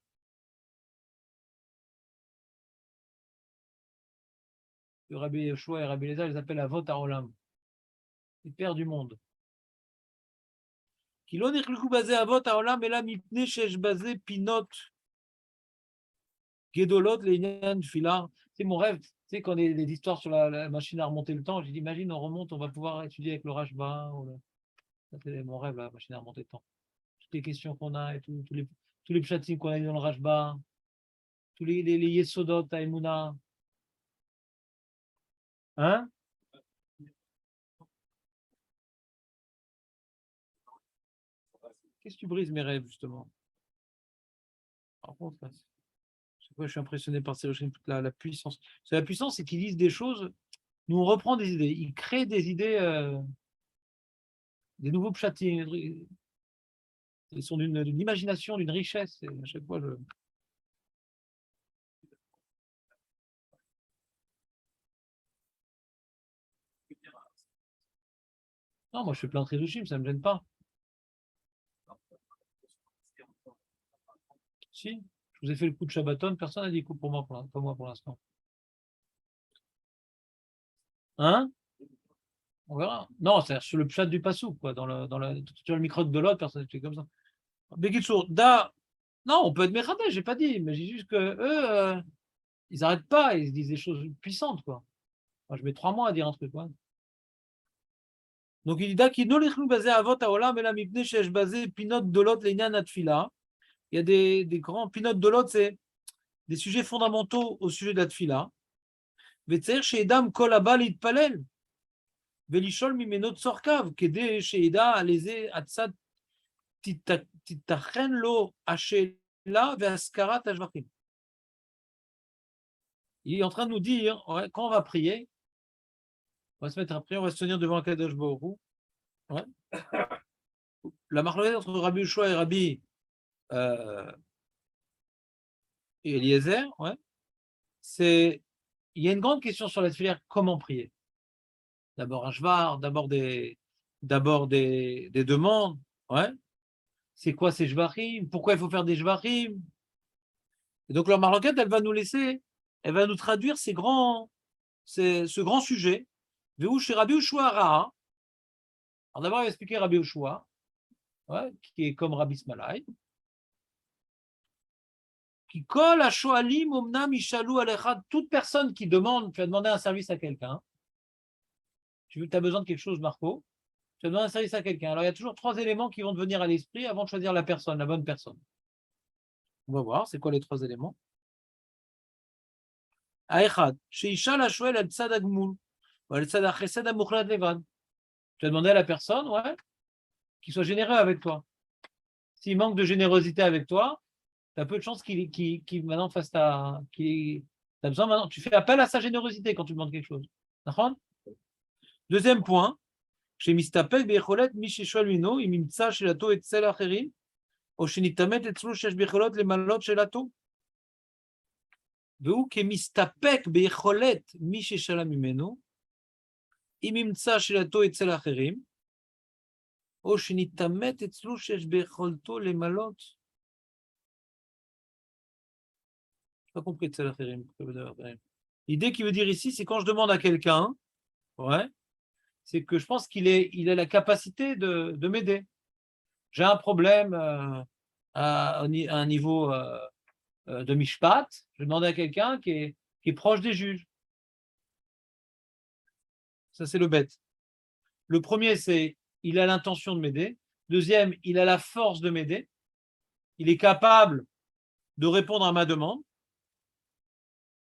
Le Rabbi Yeshua et Rabbi Lézer, ils appellent avot haolam. Les pères du monde. Kilo nichleku basé avot haolam, et là, mipne shesh basé pinot. Gedolot, Leinian, Fila. C'est mon rêve. Tu sais, quand il y a des histoires sur la machine à remonter le temps, j'ai dit, imagine, on remonte, on va pouvoir étudier avec le Rashba. Ça, c'est mon rêve, la machine à remonter le temps. Toutes les questions qu'on a et tous les pshatim qu'on a dit dans le Rashba, tous les Yesodot à Emouna. Hein? Qu'est-ce que tu brises mes rêves, justement? Par contre, je suis impressionné par ces recherches, toute la puissance. C'est la puissance, c'est qu'ils disent des choses. Nous, on reprend des idées. Ils créent des idées, des nouveaux pshatim. Ils sont d'une imagination, d'une richesse. Et à chaque fois, non, moi, je fais plein de trédouchim, ça ne me gêne pas. Si, je vous ai fait le coup de Shabbaton, personne n'a dit coup pour moi, pas moi pour l'instant. Hein? On verra. Non, c'est sur le pshat du passou, quoi, sur le micro de l'autre, personne ne fait comme ça. Bekitsour, non, on peut être méchadé, j'ai pas dit, mais j'ai juste que eux, ils n'arrêtent pas, ils se disent des choses puissantes, quoi. Moi, je mets 3 mois à dire un truc, quoi. Donc il dit Dakino lichnu basé avot haolam ela mipne shesh basé pinot dolot leinian atfila. Il y a des grands pinotes de l'autre, c'est des sujets fondamentaux au sujet de la tfila. Vetzer sheedam kol haba litpalel. Velishol mimenot sorkav. Kede sheida aleze atzad titachen lo ashela veaskarat ashvachim. Il est en train de nous dire, ouais, quand on va prier, on va se mettre à prier, on va se tenir devant Kadosh Baruch Hu. Ouais. La marloquette entre Rabbi Yoshua et Rabbi Eliezer, ouais, c'est il y a une grande question sur la filière comment prier. D'abord un shvar, d'abord des demandes, ouais. C'est quoi ces shvarim? Pourquoi il faut faire des shvarim? Et donc leur marloquette, elle va nous laisser, elle va nous traduire ce grand sujet. Veu chez Rabbi Yoshua Ra'a. Alors d'abord, il va expliquer Rabbi Yoshua, ouais, qui est comme Rabbi Smalai. Qui colle à Shoalim, Omnam, Ishalou, Alechad, toute personne qui demande, tu as demandé un service à quelqu'un, tu as besoin de quelque chose, Marco, tu as demandé un service à quelqu'un. Alors il y a toujours 3 éléments qui vont te venir à l'esprit avant de choisir la personne, la bonne personne. On va voir, c'est quoi les 3 éléments? Aechad, Sheisha la Shoel al Tzadagmul, Tu as demandé à la personne, ouais, qu'il soit généreux avec toi. S'il manque de générosité avec toi, tu as peu de chances qu'il maintenant fasse ta. T'as besoin maintenant. Tu fais appel à sa générosité quand tu demandes quelque chose. D'accord? Deuxième point, chez Mistapek, Becholet, Mishishol Mino, Imimtsa, Shelato, et Tsel Acherim, או שנתעמת אצלו שיש ביכולות למלות שאלתו. והוא כמסתפק ביכולת מי ששאלה ממנו, אם ימצא שאלתו אצל האחרים, או שנתעמת אצלו שיש ביכולתו למלות. Je n'ai pas compris אצל האחרים. L'idée qu'il veut dire ici, c'est quand je demande à quelqu'un, ouais, c'est que je pense qu'il a la capacité de m'aider. J'ai un problème à un niveau de mishpat, je demande à quelqu'un qui est proche des juges. Ça, c'est le bête. Le premier, c'est il a l'intention de m'aider. Deuxième, il a la force de m'aider. Il est capable de répondre à ma demande.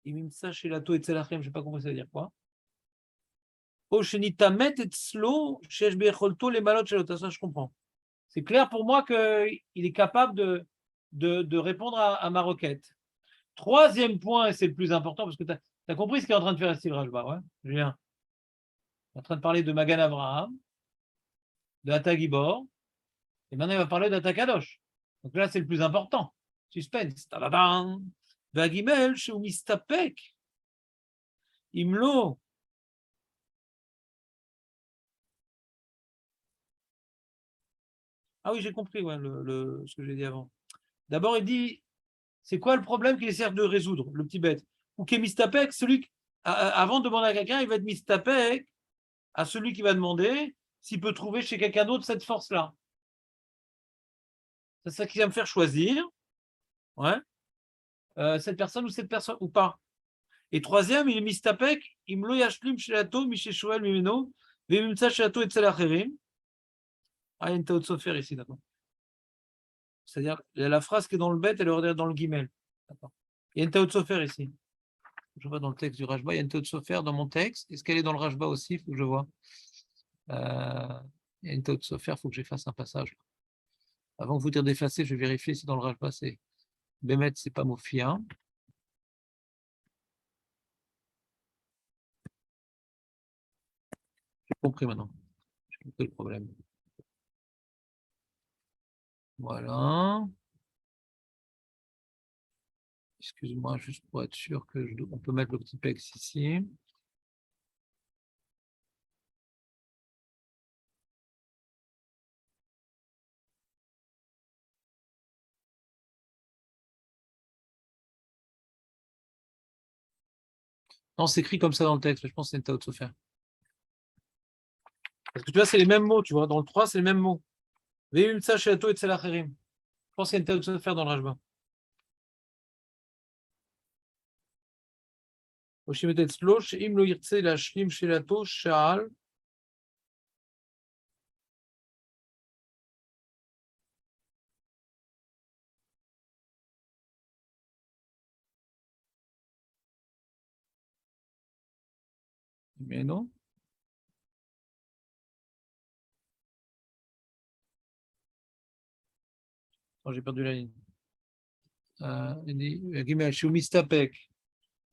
Je n'ai pas compris ça veut dire quoi. Ça, je comprends. C'est clair pour moi qu'il est capable de répondre à ma requête. Troisième point, et c'est le plus important, parce que tu as compris ce qu'il est en train de faire ici, Rajba, ouais, Julien. Il est en train de parler de Magan Abraham, de Ata Gibor, et maintenant il va parler d'Ata Kadosh. Donc là, c'est le plus important. Suspense. Tadadam. Vagimel, chez Mistapek. Imlo. Ah oui, j'ai compris ouais, ce que j'ai dit avant. D'abord, il dit c'est quoi le problème qu'il essaie de résoudre, le petit bête. Ou qui est Mistapek, celui qui, avant de demander à quelqu'un, il va être Mistapek à celui qui va demander s'il peut trouver chez quelqu'un d'autre cette force-là. C'est ça qui va me faire choisir, ouais, cette personne ou pas. Et troisième, il est Mistapek, Imlo Yashlim Shelato, Misheshoel Mimeno, Vemimtsa Shelato et Tselacherim. Ah, il y a une Taot Sofer ici, d'accord. C'est-à-dire, la phrase qui est dans le bête, elle est dans le guimel. D'accord. Il y a une Taot Sofer ici. Je vois dans le texte du Rajba, il y a une Taot Sofer dans mon texte. Est-ce qu'elle est dans le Rajba aussi? Il faut que je vois. Il y a une Taot Sofer, il faut que j'efface un passage. Avant de vous dire d'effacer, je vais vérifier si dans le Rajba, c'est Bémet, c'est pas Mofia. J'ai compris maintenant. J'ai compris le problème. Voilà. Excuse-moi, juste pour être sûr on peut mettre le petit PEX ici. Non, c'est écrit comme ça dans le texte, je pense que c'est une Taot Sofer. Parce que tu vois, c'est les mêmes mots, tu vois. Dans le 3, c'est les mêmes mots. Veimimtsa Shelato et Tselacherim. Je pense qu'il y a une Taot Sofer dans le Rajba. Oshimet Etzlo, Sheim lo yirtse lashlim Shelato, Sha'al. Mais non. Oh, j'ai perdu la ligne. Il dit, Gimel, Shu Mistapek,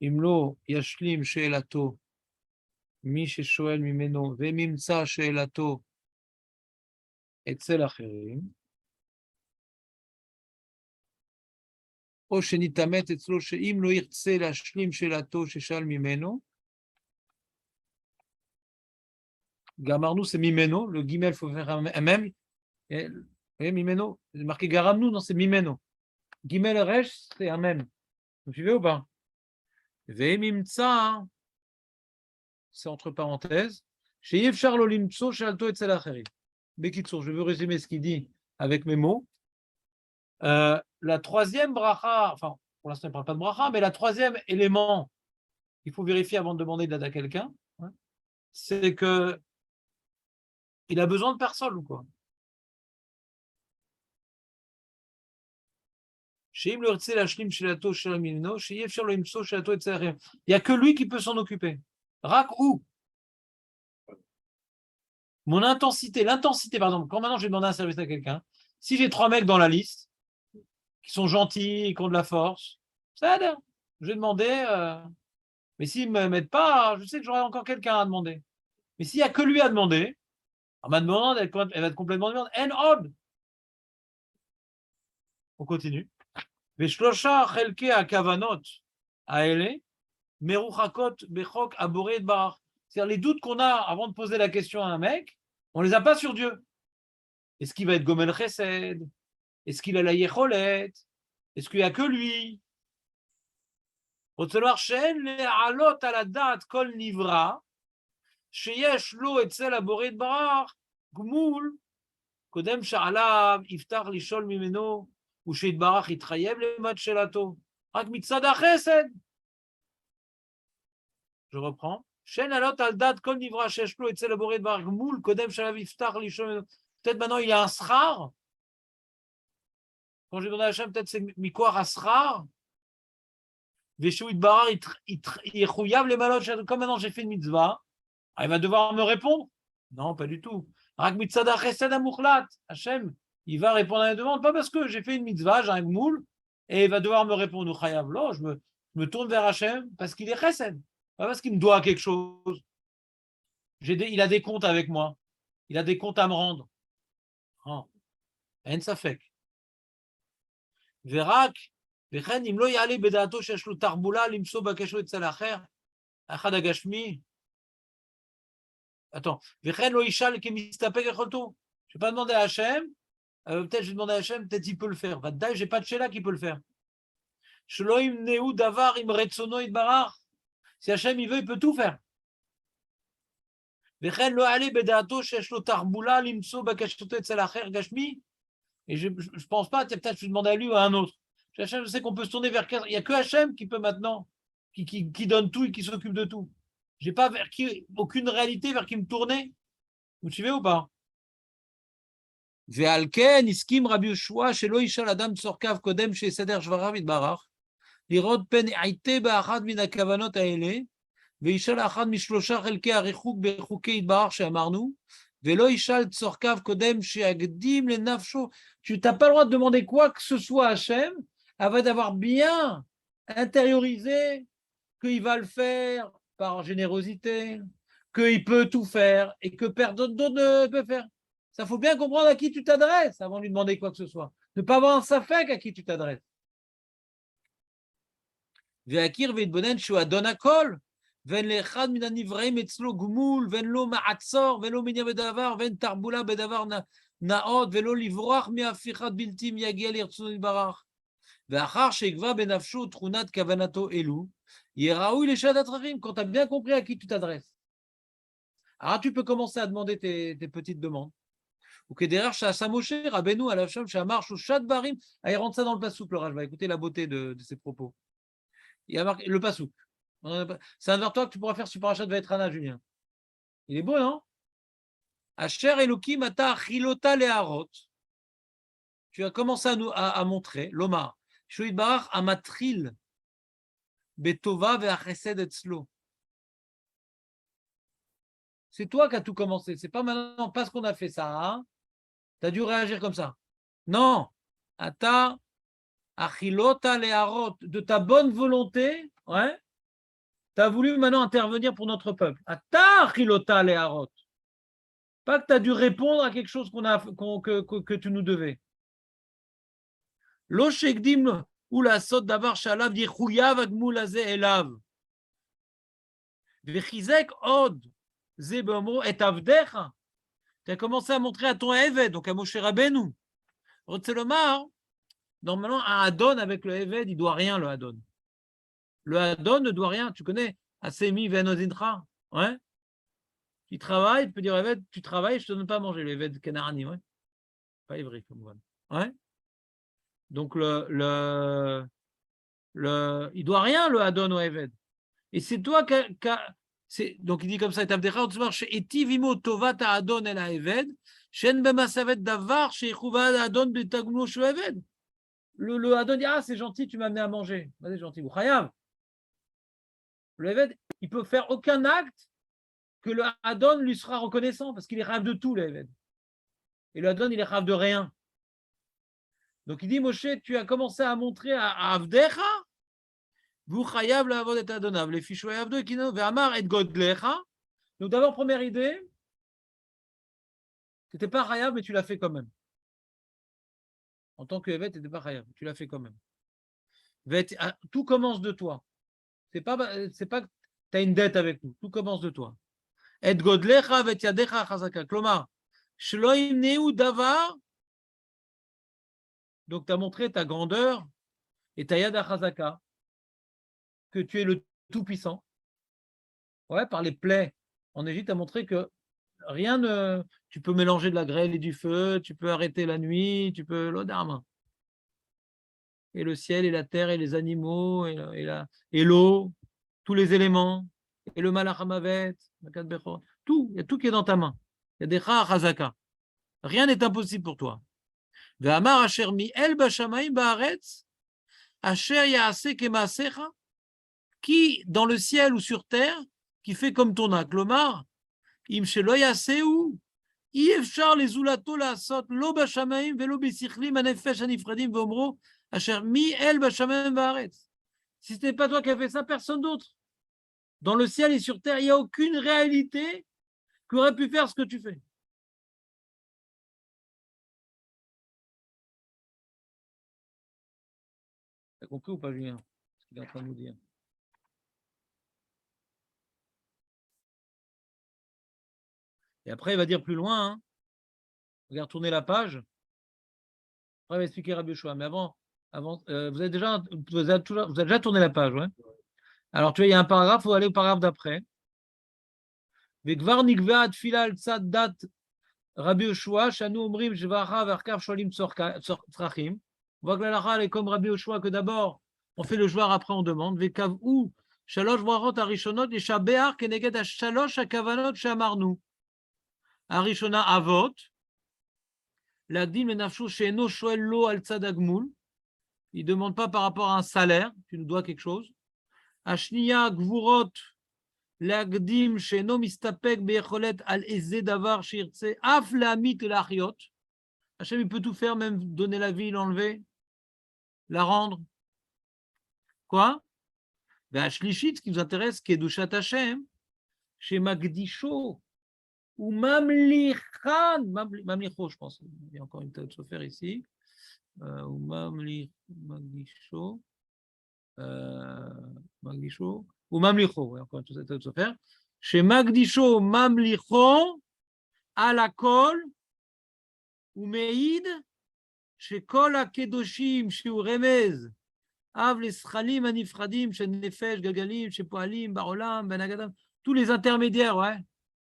Imlo Yashlim Shelato, Mi Sheshoel Mimeno, Veimimtsa Shelato, Etzelacherim. או שנתעמת אצלו שאם לא ירצה להשלים שאלתו ששאל ממנו, גמרנו c'est ממנו, le guimel, il faut faire un même, et ממנו, c'est marqué גרמנו, non, c'est ממנו. guimel resh, c'est un même. Vous suivez ou pas? ואם ימצא, c'est entre parenthèses, שאי אפשר לו למצוא שאלתו אצל האחרים. בקיצור, je veux résumer ce qu'il dit avec mes mots. La troisième bracha, enfin, pour l'instant, il ne parle pas de bracha, mais la troisième élément qu'il faut vérifier avant de demander d'aide à quelqu'un, hein, c'est que il a besoin de personne ou quoi. Il n'y a que lui qui peut s'en occuper. Rak ou. Mon intensité, l'intensité, par exemple, quand maintenant je vais demander un service à quelqu'un, si j'ai 3 mecs dans la liste, qui sont gentils, qui ont de la force, ça aide. Je vais demander, mais s'ils ne me mettent pas, je sais que j'aurai encore quelqu'un à demander. Mais s'il n'y a que lui à demander, ma demande, elle va être complètement demande. En odd. On continue. ושלושה חלקי הכוונות האלה מרוחקות בחוק הבורא יתברך. C'est-à-dire les doutes qu'on a avant de poser la question à un mec, on ne les a pas sur Dieu. Est-ce qu'il va être Gomel Chesed? Est-ce qu'il a la Yecholet? Est-ce qu'il n'y a que lui? רוצה לומר שאין להעלות על הדעת כל נברא, שיש לו אצל הבורא יתברך גמול, קודם שעליו יפתח לשאול ממנו, ושיתברך יתחייב למד שאלתו, רק מצד החסד. Je reprends. שאין להעלות על דעת כל נברא שיש לו אצל הבורא יתברך גמול, קודם שעליו יפתח לשאול ממנו. Peut-être maintenant il y a un schar. Quand je demande à Hachem, peut-être c'est mikoar aschar. Veshu Itbarar, il chouyav les malot. Comme maintenant j'ai fait une mitzvah, il va devoir me répondre. Non, pas du tout. Rak mitzada chesed amuchlat. Hachem, il va répondre à la demande, pas parce que j'ai fait une mitzvah, j'ai un gmoul, et il va devoir me répondre. Chayav, là, je me tourne vers Hachem parce qu'il est chesed, pas parce qu'il me doit quelque chose. Il a des comptes avec moi. Il a des comptes à me rendre. אין ספק. ורק, וכן אם לא יעלה בדעתו שיש לו תרבולה למצוא בקשו אצל האחר, האחד הגשמי, attends, וכן לא ישאל כמסתפק יכולתו. Je ne vais pas demander à Hachem, peut-être je vais demander à Hachem, peut-être il peut le faire. ודאי, je n'ai pas de sheila qui peut le faire. שלא ימנעו דבר עם רצונו יתברך. Si Hachem il veut, il peut tout faire. וכן לא יעלה בדעתו שיש לו תרבולה למצוא בקשתו אצל האחר גשמי. Et je ne pense pas, peut-être je vais demander à lui ou à un autre. Hachem, je sais qu'on peut se tourner vers... Il n'y a que Hachem qui peut maintenant, qui donne tout et qui s'occupe de tout. Je n'ai pas aucune réalité vers qui me tourner. Vous suivez ou pas? ועל כן הסכים רבי יהושע שלא ישאל אדם צורכיו קודם שיסדר שבריו יתברך, לראות פן עיטה באחד מן הכוונות האלה, וישאל אחד משלושה חלקי הריחוק בחוקי יתברך שאמרנו, ולא ישאל צורכיו קודם שיקדים לנפשו. Tu n'as pas le droit de demander quoi que ce soit à Hachem avant d'avoir bien intériorisé qu'il va le faire par générosité, qu'il peut tout faire et que personne d'autre ne peut faire. Ça faut bien comprendre à qui tu t'adresses avant de lui demander quoi que ce soit. Ne pas avoir un safek à qui tu t'adresses. והכיר והתבונן שהוא אדון הכל, ואין לאחד מן הנבראים אצלו גמול, ואין לו מעצור, ואין לו מניע בדבר, ואין תרבולה בדבר נאות, ולא לברוח מהפיכת בלתי יגיע לרצונו יתברך. ואחר שיקבע בנפשו תכונת כוונתו אלו, יהיה ראוי לשאלת הדרכים, quand tu as bien compris à qui tu t'adresses. Alors tu peux commencer à demander tes petites demandes. Ou que derrière Shasa Moshe, Rabbeinu, à la Shem, Shamarch, ou Shad Barim, il rentre ça dans le pasouk, le Rajva. Écoutez la beauté de ses propos. Il y a marqué le pasouk. C'est un vers toi que tu pourras faire sur Parashat Vaetrana, Julien. Il est beau, non? Asher Elokim ata achilota leharot. Tu as commencé à montrer, l'Omar. Shoïd Barach amatril betova ve'achesed etzlo. C'est toi qui as tout commencé. C'est pas maintenant parce qu'on a fait ça. Hein? Tu as dû réagir comme ça. Non. Ata achilota leharot. De ta bonne volonté, ouais. Tu as voulu maintenant intervenir pour notre peuple. Ata achilota leharot. Pas que tu as dû répondre à quelque chose que tu nous devais. Lo shekdim ou la sot davar shalav yichuyav agmul hazeh elav. Vechizek od ze beomro et avdecha. Tu as commencé à montrer à ton Eved, donc à Moshe Rabbeinu. Rotzelomar, normalement, un Adon avec le Eved, il ne doit rien, le Adon. Le Adon ne doit rien. Tu connais Asemi Venozintra, ouais. Tu travailles, tu peux dire Eved, tu travailles, je ne te donne pas à manger, le Eved Kenarani, ouais. Pas ivri, comme voilà. Ouais. Donc, il ne doit rien, le Adon au Eved. Et c'est toi donc il dit comme ça, le Adon dit, ah c'est gentil, tu m'as amené à manger. C'est gentil. Le Eved, il peut faire aucun acte que le Hadon lui sera reconnaissant, parce qu'il est rave de tout, l'Eved. Et le Hadon, il est rave de rien. Donc il dit, Moshe, tu as commencé à montrer à Avdecha, vous chayav la avod et adonav, les fichou et avdo, kino, ve'amar et godlecha. Donc d'abord, première idée, tu n'étais pas chayav, mais tu l'as fait quand même. En tant que Eved, tu n'étais pas chayav, tu l'as fait quand même. Tout commence de toi. C'est pas que tu as une dette avec nous, tout commence de toi. Et godlecha vet yadecha chazaka. Klomar, shelo imneu davar. Donc tu as montré ta grandeur et ta yad chazaka, que tu es le tout-puissant. Ouais, par les plaies en Égypte, tu as montré que rien ne. Tu peux mélanger de la grêle et du feu, tu peux arrêter la nuit, tu peux l'odam. Et le ciel, et la terre, et les animaux, et l'eau, tous les éléments, et le malachamavet, tout, il y a tout qui est dans ta main. Il y a des chazaka. Rien n'est impossible pour toi. Ve'amar asher mi'el b'shamayim ba'aretz, asher ya'aseh kema'asecha, qui, dans le ciel ou sur terre, qui fait comme ton acte. Lomar, im shelo ya'aseu, אי אפשר לזולתו לעשות לא בשמיים ולא בשכלים הנפש הנפרדים ואומרו אשר מי אל בשמיים והארץ. Si ce n'est pas toi qui as fait ça, personne d'autre. Dans le ciel et sur terre, il n'y a aucune réalité qui aurait pu faire ce que tu fais. T'as compris ou pas, Julien, ce qu'il est en train de nous dire? Et après, il va dire plus loin, hein. Regarde, tournez la page. Après, il va expliquer Rabbi Yoshua. Mais avant vous avez déjà tourné la page, ouais. Alors, tu vois, il y a un paragraphe, il faut aller au paragraphe d'après. וכבר נקבעה תפילה על צד דת רבי יהושע, שאנו אומרים שבחה ואחריו שואלים צרכים. On voit que l'halakha est comme Rabbi Yoshua, que d'abord on fait le joueur, après on demande. וקבעו שלוש ברכות הראשונות לשבח כנגד השלוש הכוונות שאמרנו. הראשונה אבות, להקדים לנפשו שאינו שואל לו על צד הגמול. Il ne demande pas par rapport à un salaire, tu nous dois quelque chose. השנייה גבורות, להקדים שאינו מסתפק ביכולת על איזה דבר שירצה, אף להמית ולהחיות. Hachem, il peut tout faire, même donner la vie, l'enlever, la rendre. Quoi? והשלישית, ce qui nous intéresse, kedushat Hachem, שמקדישו וממליכן, ממליכו, je pense, il y a encore une tête de faire ici, ומקדישו, מקדישו, וממליכו, encore une tête de faire, שמקדישו ממליכו על הכל, ומעיד שכל הקדושים שהוא רמז, אב לזכלים הנפרדים של נפש, גלגלים, שפועלים בעולם, בהנהגתם, tous les intermédiaires, ouais,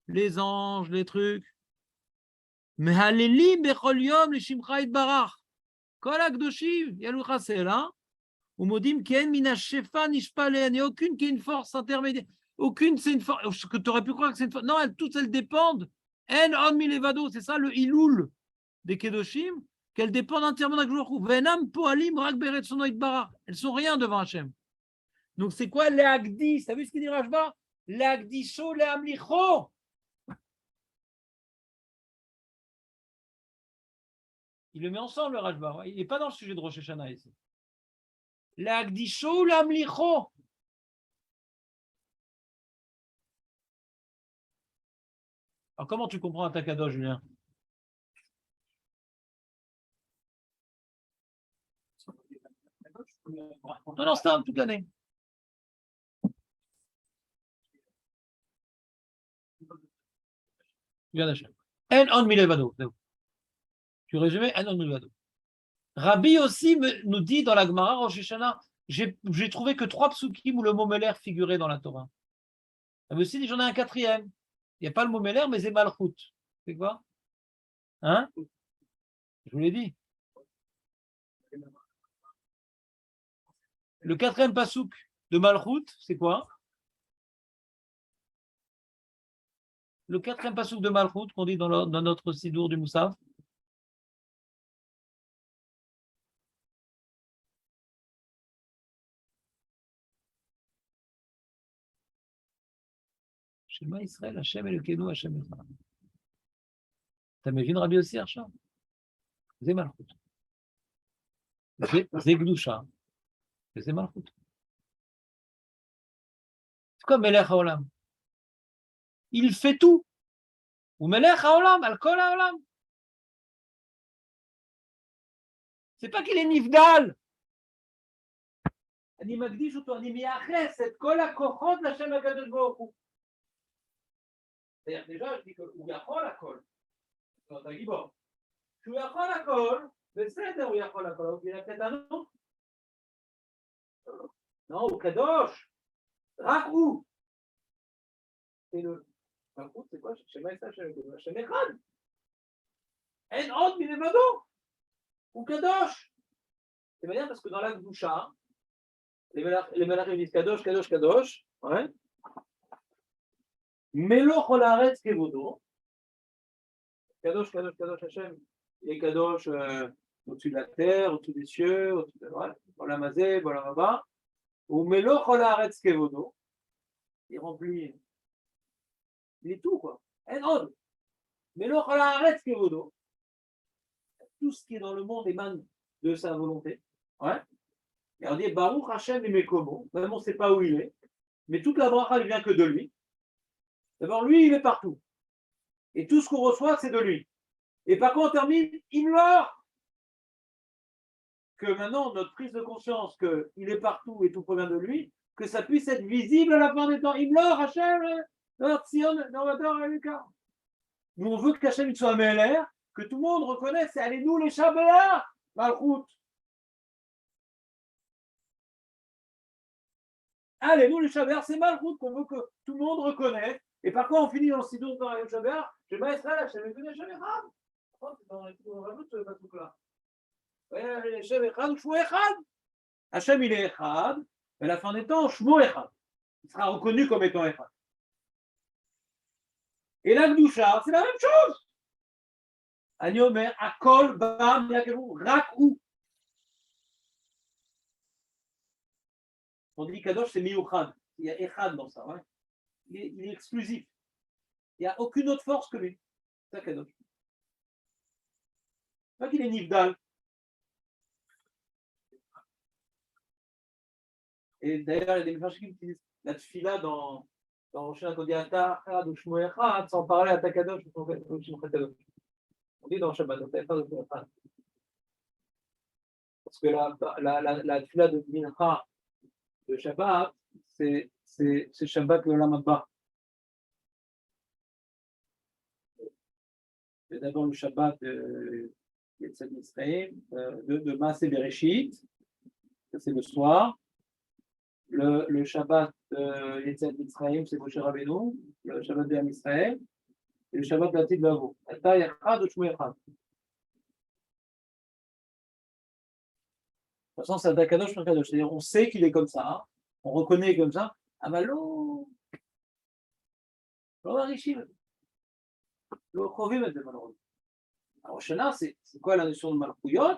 les anges, les trucs, מהללים בכל יום לשמך יתברך. כל הקדושים, ילו חסלה, ומודים כי אין מן השפע נשפע עליהן, il n'y a aucune qui est une force intermédiaire, aucune c'est une force, que tu aurais pu croire que c'est une force, non, toutes elles dépendent, en on milevado, c'est ça le iloul des kedoshim, qu'elles dépendent entièrement d'Akhlorou. Venam poalim rak beret sono itbarach. Elles sont rien devant Hachem. Donc c'est quoi l'agdis? T'as vu ce qu'il dit Rashba? L'agdisho le'amlicho. Il le met ensemble le Rashba. Il n'est pas dans le sujet de Rosh Hashanah ici. L'agdisho le'amlicho. Alors comment tu comprends un Takado, Julien? Non, non, c'est toute l'année. En on milevado. Tu résumais en on milevado. Rabbi aussi nous dit dans la Gemara Rosh Hashanah, j'ai trouvé que 3 psukim où le mot Meler figurait dans la Torah. Rabbi aussi dit j'en ai un 4e. Il n'y a pas le mot Meler, mais c'est Malchut. C'est quoi? Hein? Je vous l'ai dit. Le 4e pasouk de Malchut, c'est quoi? Le 4e pasouk de Malchut qu'on dit dans notre Sidour du Moussaf. Shema Israël, Hashem Elokeinu, Hashem Echad. אתה מבין רבי יוסי עכשיו? זה מלכות. זה קדושה, וזה מלכות. C'est comme מלך העולם. Il fait tout. הוא מלך העולם, על כל העולם. C'est pas qu'il est נבדל. אני מקדיש אותו, אני מייחס את כל הכוחות לשם הקדוש ברוך הוא. déjà, je dis שהוא יכול הכל. אתה גיבור. שהוא יכול הכל, בסדר, הוא יכול הכל, הוא גילה קטנות. לא, הוא קדוש. רק הוא. מלכות זה כל שמה יצא שם אחד. אין עוד מלבדו. הוא קדוש. זה מעניין parce que dans la קדושה, les מלאכים disent קדוש, קדוש, קדוש, מלוך כל הארץ כבודו, קדוש, קדוש, קדוש השם, il est קדוש au-dessus de la terre, au-dessus des cieux, au-dessus de בעולם הזה, בעולם הבא, ומלוך כל הארץ כבודו, il remplit, il est tout quoi, אין עוד, מלוך כל הארץ כבודו, tout ce qui est dans le monde émane de sa volonté, ouais. Et on dit Baruch Hashem et Mekomo, même on ne sait pas où il est, mais toute la bracha ne vient que de lui. D'abord, lui, il est partout. Et tout ce qu'on reçoit, c'est de lui. Et par contre, on termine Imlor. Que maintenant, notre prise de conscience qu'il est partout et tout provient de lui, que ça puisse être visible à la fin des temps. Imlor, Hashem, Sion, Norvador, Eluka. Nous, on veut qu'Hachem soit Meler, que tout le monde reconnaisse, c'est allez-nous les Shabbat, Malchut. Allez, nous, les Shabbat, c'est Malchut qu'on veut que tout le monde reconnaisse. Et par quoi on finit dans le Sidour dans le Shabbat? Je vais mettre là, je vais venir Shabbat. On rajoute ce truc-là. Shabbat Echad ou Shmo Echad. Hachem, il est Echad. Mais à la fin des temps, Shmo Echad. Il sera reconnu comme étant Echad. Et la Gdusha, c'est la même chose. Ani Omer, Akol, Bam, Yakevu, Rak ou. On dit Kadosh, c'est Miyuchad. Il y a Echad dans ça. Ouais. Il est exclusif. Il n'y a aucune autre force que lui. C'est ça Kadosh. Pas qu'il est Nivdal. Et d'ailleurs, il y a des messages qui utilisent la tfila dans Rosh Hashanah, on dit Ata Echad ou Shmo Echad, sans parler Ata Kadosh ou Shmo Kadosh. On dit dans Shabbat, Ata Echad ou Shmo Echad. Parce que la tfila de Mincha de Shabbat, c'est Shabbat le Olam Haba. C'est d'abord le Shabbat de Yetzel Mitzrayim, de Maaseh Bereshit, c'est le soir. Le Shabbat de Yetzel Mitzrayim, c'est Moshe Rabbeinu, le Shabbat de Am Israël, et le Shabbat de Atid Lavo. Ata Echad ou Shmo Echad. De toute façon, c'est Ata Kadosh, Shmo Kadosh. C'est-à-dire, on sait qu'il est comme ça, hein. On reconnaît comme ça. Ah ben l'eau, l'eau Arishim, l'eau Chovim est de malheureux. Alors, Shana, c'est quoi la notion de Malchouyot?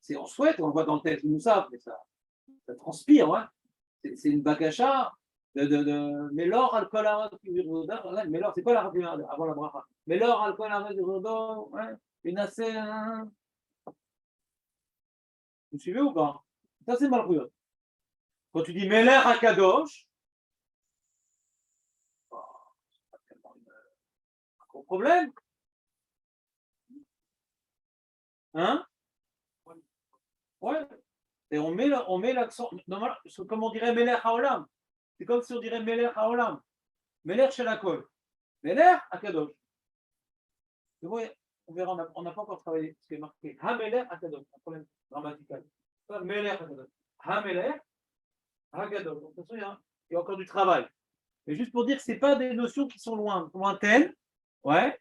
C'est on souhaite, on le voit dans le texte, nous savons, mais ça transpire, ouais. C'est une bagacha de Mélor, alcool, Mélor, c'est quoi la avant la bracha? Mélor, alcool, une assez. Vous suivez ou pas? Ça, c'est Malchouyot. Quand tu dis Meler Akadosh, c'est pas tellement un gros problème. Hein? Ouais. Et on met l'accent. Comme on dirait Meler Haolam. C'est comme si on dirait Meler Haolam. Meler Shelakol. Meler Akadosh. Vous voyez, on verra, on n'a pas encore travaillé ce qui est marqué. Ha-Meler Akadosh. Un problème grammatical. Meler Akadosh. Ha-Meler Akadosh. Donc, de toute façon, il y a encore du travail. Mais juste pour dire que ce n'est pas des notions qui sont lointaines. Ouais.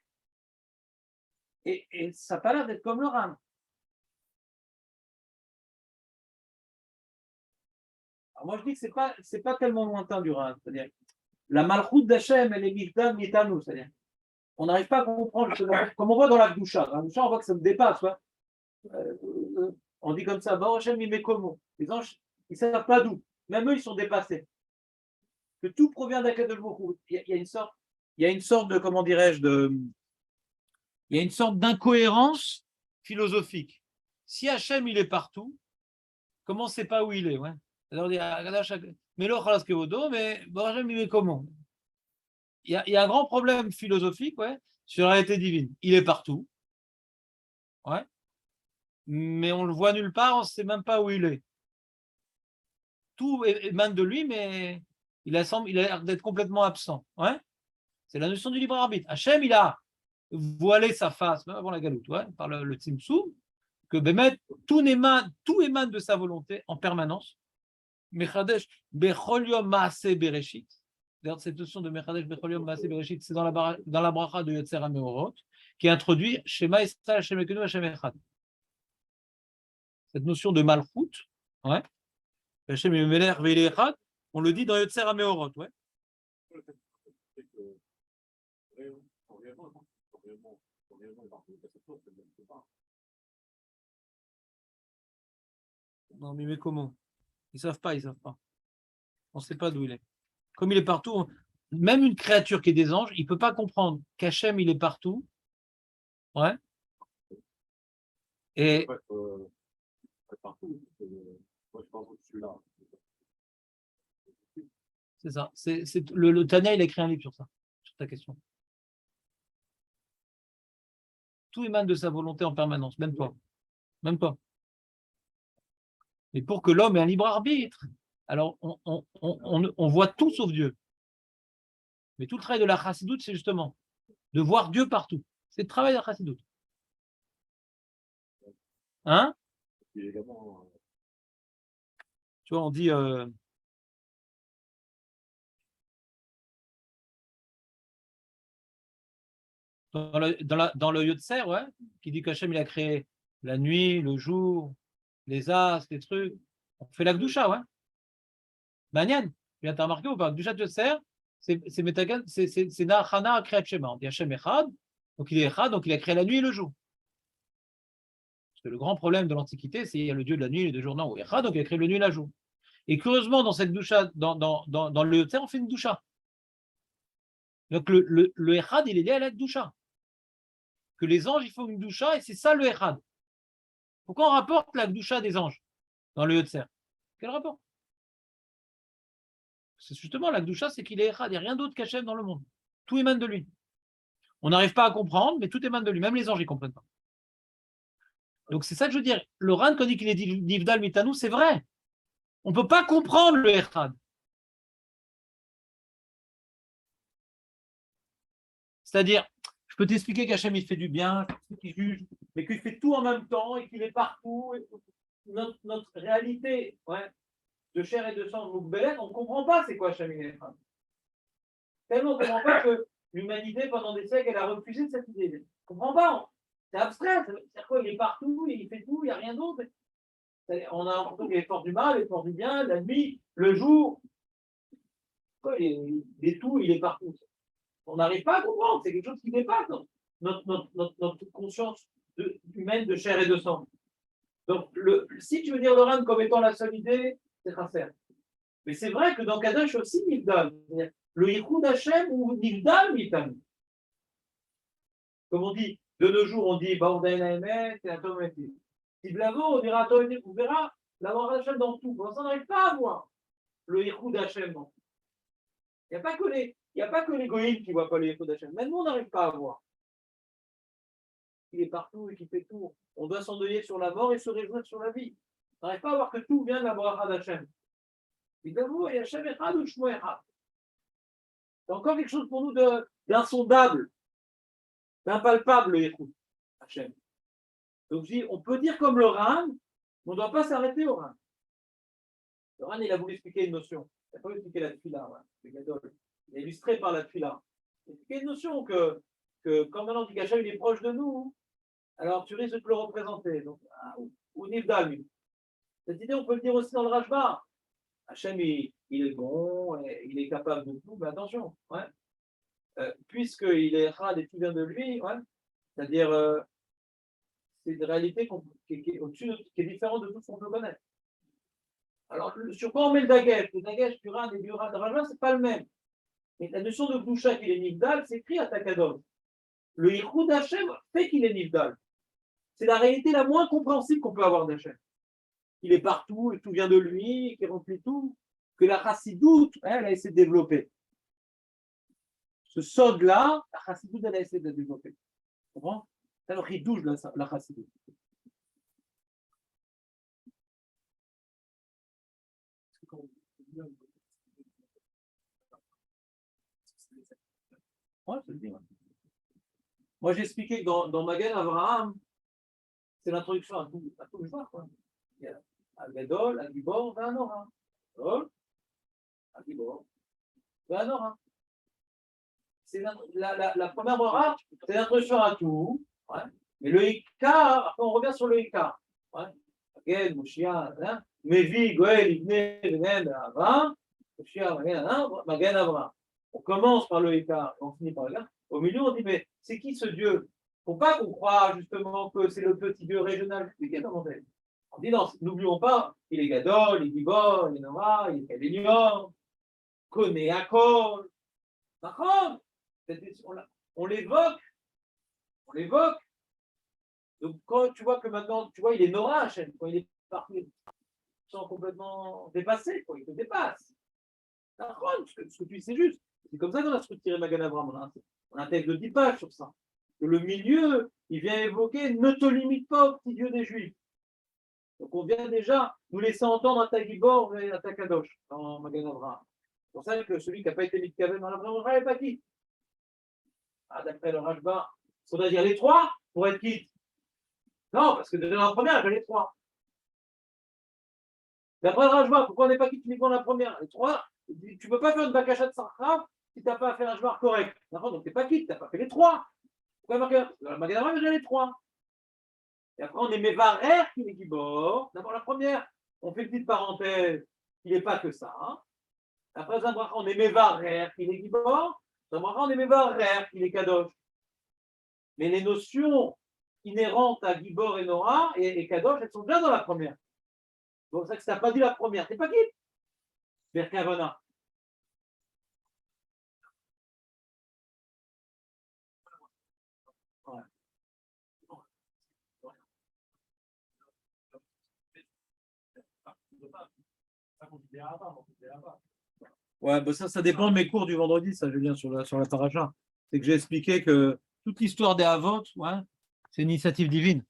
Et ça n'a pas l'air d'être comme le Ram. Alors moi je dis que c'est pas tellement lointain du Ram. C'est-à-dire, la Malchut d'Hachem, elle est Mifdam Nitanu. C'est-à-dire, on n'arrive pas à comprendre, comme on voit dans la Gdusha. Dans la Gdusha, on voit que ça me dépasse. Ouais. On dit comme ça, Baruch Hashem Mimekomo. Les anges, ils ne savent pas d'où. Même eux, ils sont dépassés. que tout provient d'Akadosh Baruch Hu. Il y a une sorte de, comment dirais-je, il y a une sorte d'incohérence philosophique. Si Hachem, il est partout, comment on ne sait pas où il est, ouais. Alors, mais l'autre, mais Hachem, il est comment? Il y a un grand problème philosophique, ouais, sur la réalité divine. Il est partout, ouais, mais on le voit nulle part, on ne sait même pas où il est. Tout émane de lui, mais il a l'air d'être complètement absent, ouais. C'est la notion du libre arbitre. Hachem, il a voilé sa face, même avant la galoute, ouais, par le Tzimtzum, que Bémet, tout émane de sa volonté en permanence. Mechadesh bechol yom maaseh bereshit. D'ailleurs, cette notion de Mechadesh bechol yom maaseh bereshit, c'est dans la bracha de Yotzer HaMeorot, qui introduit Shema Yisrael Hashem Elokeinu Hashem Echad. Cette notion de Malchut, ouais, Hashem Melech Ve'il Echad, on le dit dans Yotzer HaMeorot, ouais. Non, mais comment? Ils savent pas. On ne sait pas d'où il est. Comme il est partout, même une créature qui est des anges, il ne peut pas comprendre qu'Hachem, il est partout. Ouais. Et. C'est ça. Le Tanya, il a écrit un livre sur ça, sur ta question. Tout émane de sa volonté en permanence, même toi. Même toi. Mais pour que l'homme ait un libre arbitre, alors on voit tout sauf Dieu. Mais tout le travail de la chassidoute, c'est justement de voir Dieu partout. C'est le travail de la chassidoute. Hein? Tu vois, on dit... dans le Yotzer, ouais, qui dit qu'Hachem, il a créé la nuit, le jour, les astres, les trucs. On fait la Gdusha, ouais. Banyan, tu as remarqué ou pas? Gdusha Yotzer, c'est Nachana Kriyat Shema. On dit Hachem Echad, donc il est Echad, donc il a créé la nuit et le jour. Parce que le grand problème de l'Antiquité, c'est qu'il y a le dieu de la nuit et de jour, non, ou Echad, donc il a créé le nuit et le jour. Et curieusement, dans cette Gdusha, dans le Yotzer, on fait une Gdusha. Donc le Echad, il est lié à la Gdusha. Que les anges, ils font une Gdusha, et c'est ça le Echad. Pourquoi on rapporte la Gdusha des anges dans le Yotzer? Quel rapport? C'est justement la Gdusha, c'est qu'il est Echad, il n'y a rien d'autre qu'Hachem dans le monde. Tout émane de lui. On n'arrive pas à comprendre, mais tout émane de lui. Même les anges, ils ne comprennent pas. Donc c'est ça que je veux dire. Le Ran, quand il dit qu'il est Nivdal Mitanou, c'est vrai. On ne peut pas comprendre le Echad. C'est-à-dire, je peux t'expliquer qu'Hachem, il fait du bien, qu'il juge, mais qu'il fait tout en même temps et qu'il est partout. Notre réalité, ouais, de chair et de sang, on ne comprend pas c'est quoi Hachem et Echad. Tellement on ne comprend pas que l'humanité, pendant des siècles, elle a refusé cette idée. On ne comprend pas. C'est abstrait. C'est-à-dire quoi? Il est partout, il fait tout, il n'y a rien d'autre. On a l'impression qu'il est fort du mal, il est fort du bien, la nuit, le jour. Il est tout, il est partout. On n'arrive pas à comprendre. C'est quelque chose qui dépasse notre conscience humaine de chair et de sang. Donc, si tu veux dire le Ran comme étant la seule idée, c'est sincère. Mais c'est vrai que dans Kadosh aussi, Nivdal, le Yichud Hashem ou Nivdal Mitam. Comme on dit, de nos jours, on dit Baoudaïna Emet et Atom Emet. Si Blavo, on dira Atom Emet, on verra l'avoir Hashem dans tout. On n'arrive pas à voir le Yichud Hashem. Il n'y a pas que les goïms qui ne voient pas le Yichud Hashem. Même nous, on n'arrive pas à voir. Il est partout et qui fait tout. On doit s'endeuiller sur la mort et se réjouir sur la vie. On n'arrive pas à voir que tout vient de la bracha d'Hachem. Évidemment, il y a Hashem Echad ou Shmo Echad. C'est encore quelque chose pour nous d'insondable, d'impalpable, le Yichud Hashem. Donc je dis, on peut dire comme le Ran, mais on ne doit pas s'arrêter au Ran. Le Ran, il a voulu expliquer une notion. Il n'a pas voulu expliquer la tfila, ouais. Il est illustré par la tfila. Il a expliqué une notion que quand maintenant on dit qu'Hachem il est proche de nous, alors tu risques de le représenter. Donc, ou Nivdal. Cette idée, on peut le dire aussi dans le Rashba. Hachem, il est bon, il est capable de tout, mais attention, ouais. Puisqu'il est Echad et tout vient de lui, ouais. C'est-à-dire, c'est une réalité qui est au-dessus, qui est différente de tout ce qu'on peut connaître. Alors, sur quoi on met le dagesh? Le dagesh du Ran et du Rajba, ce n'est pas le même. Mais la notion de Gdusha qu'il est Nivdal, c'est écrit à Takadosh. Le Yichud Hashem fait qu'il est Nivdal. C'est la réalité la moins compréhensible qu'on peut avoir d'Hachem. Il est partout, et tout vient de lui, qui remplit tout. Que la Chassidoute, elle a essayé de développer. Ce sod-là, la Chassidoute, elle a essayé de développer. Tu comprends? C'est le Ridouche, la Chassidoute. Ouais, je le dis. Moi, j'ai expliqué que dans Magen Avraham, c'est l'introduction à tout le genre. Il y a Al-Gadol, Al-Gibor, Al-Nora. Al-Gibor, Al-Nora. C'est la première Mora, c'est l'introduction à tout. Ouais. Mais le Ikar, après on revient sur le Ikar. Magen, Moshiach, Mevi, Goel, Ibne, Venem, Avraham, Moshiach, Magen Avraham. On commence par le Ikar, on finit par le Ikar. Au milieu, on dit, mais c'est qui ce Dieu? Il ne faut pas qu'on croie justement que c'est le petit Dieu régional. On dit non, n'oublions pas, il est Gadol, il est Gibor, il est Nora, il est Kadénior, Koné Akol. D'accord? On l'évoque. Donc quand tu vois que maintenant, tu vois, il est Nora, Hachem, quand il est parti, sans complètement dépassé, il te dépasse. D'accord? Ce que tu dis, c'est juste. C'est comme ça qu'on a structuré Magan Avraham. On a un texte de 10 pages sur ça. Que le milieu, il vient évoquer ne te limite pas au petit Dieu des Juifs. Donc on vient déjà nous laisser entendre à Tagibor et à Takadosh dans Magan Avraham. C'est pour ça que celui qui n'a pas été mitkaven dans la Avraham n'est pas quitte. D'après le Rajba, il faudrait dire les trois pour être quitte. Non, parce que déjà dans la première, il y a les trois. D'après le Rajba, pourquoi on n'est pas quitte uniquement dans la première? Les trois, tu ne peux pas faire une bakasha de sarkhav si tu n'as pas fait un Rajba correct. D'accord? Donc tu n'es pas quitte, tu n'as pas fait les trois. Pourquoi marquer? Dans la Magan Avraham, il y a déjà les trois. Et après, on est Mevarer qui est Gibor. D'abord, la première, on fait une petite parenthèse, il n'est pas que ça. Après, on est Mevarer qui est Gibor. On est Mevarer qui est Kadosh. Mais les notions inhérentes à Gibor et Nora et Kadosh, elles sont déjà dans la première. C'est pour ça que si tu n'as pas dit la première, tu n'es pas quitte. Berkavana. Ouais. Ouais, bah ça dépend de mes cours du vendredi, ça je viens sur la paracha. C'est que j'ai expliqué que toute l'histoire des Havot, ouais, c'est une initiative divine.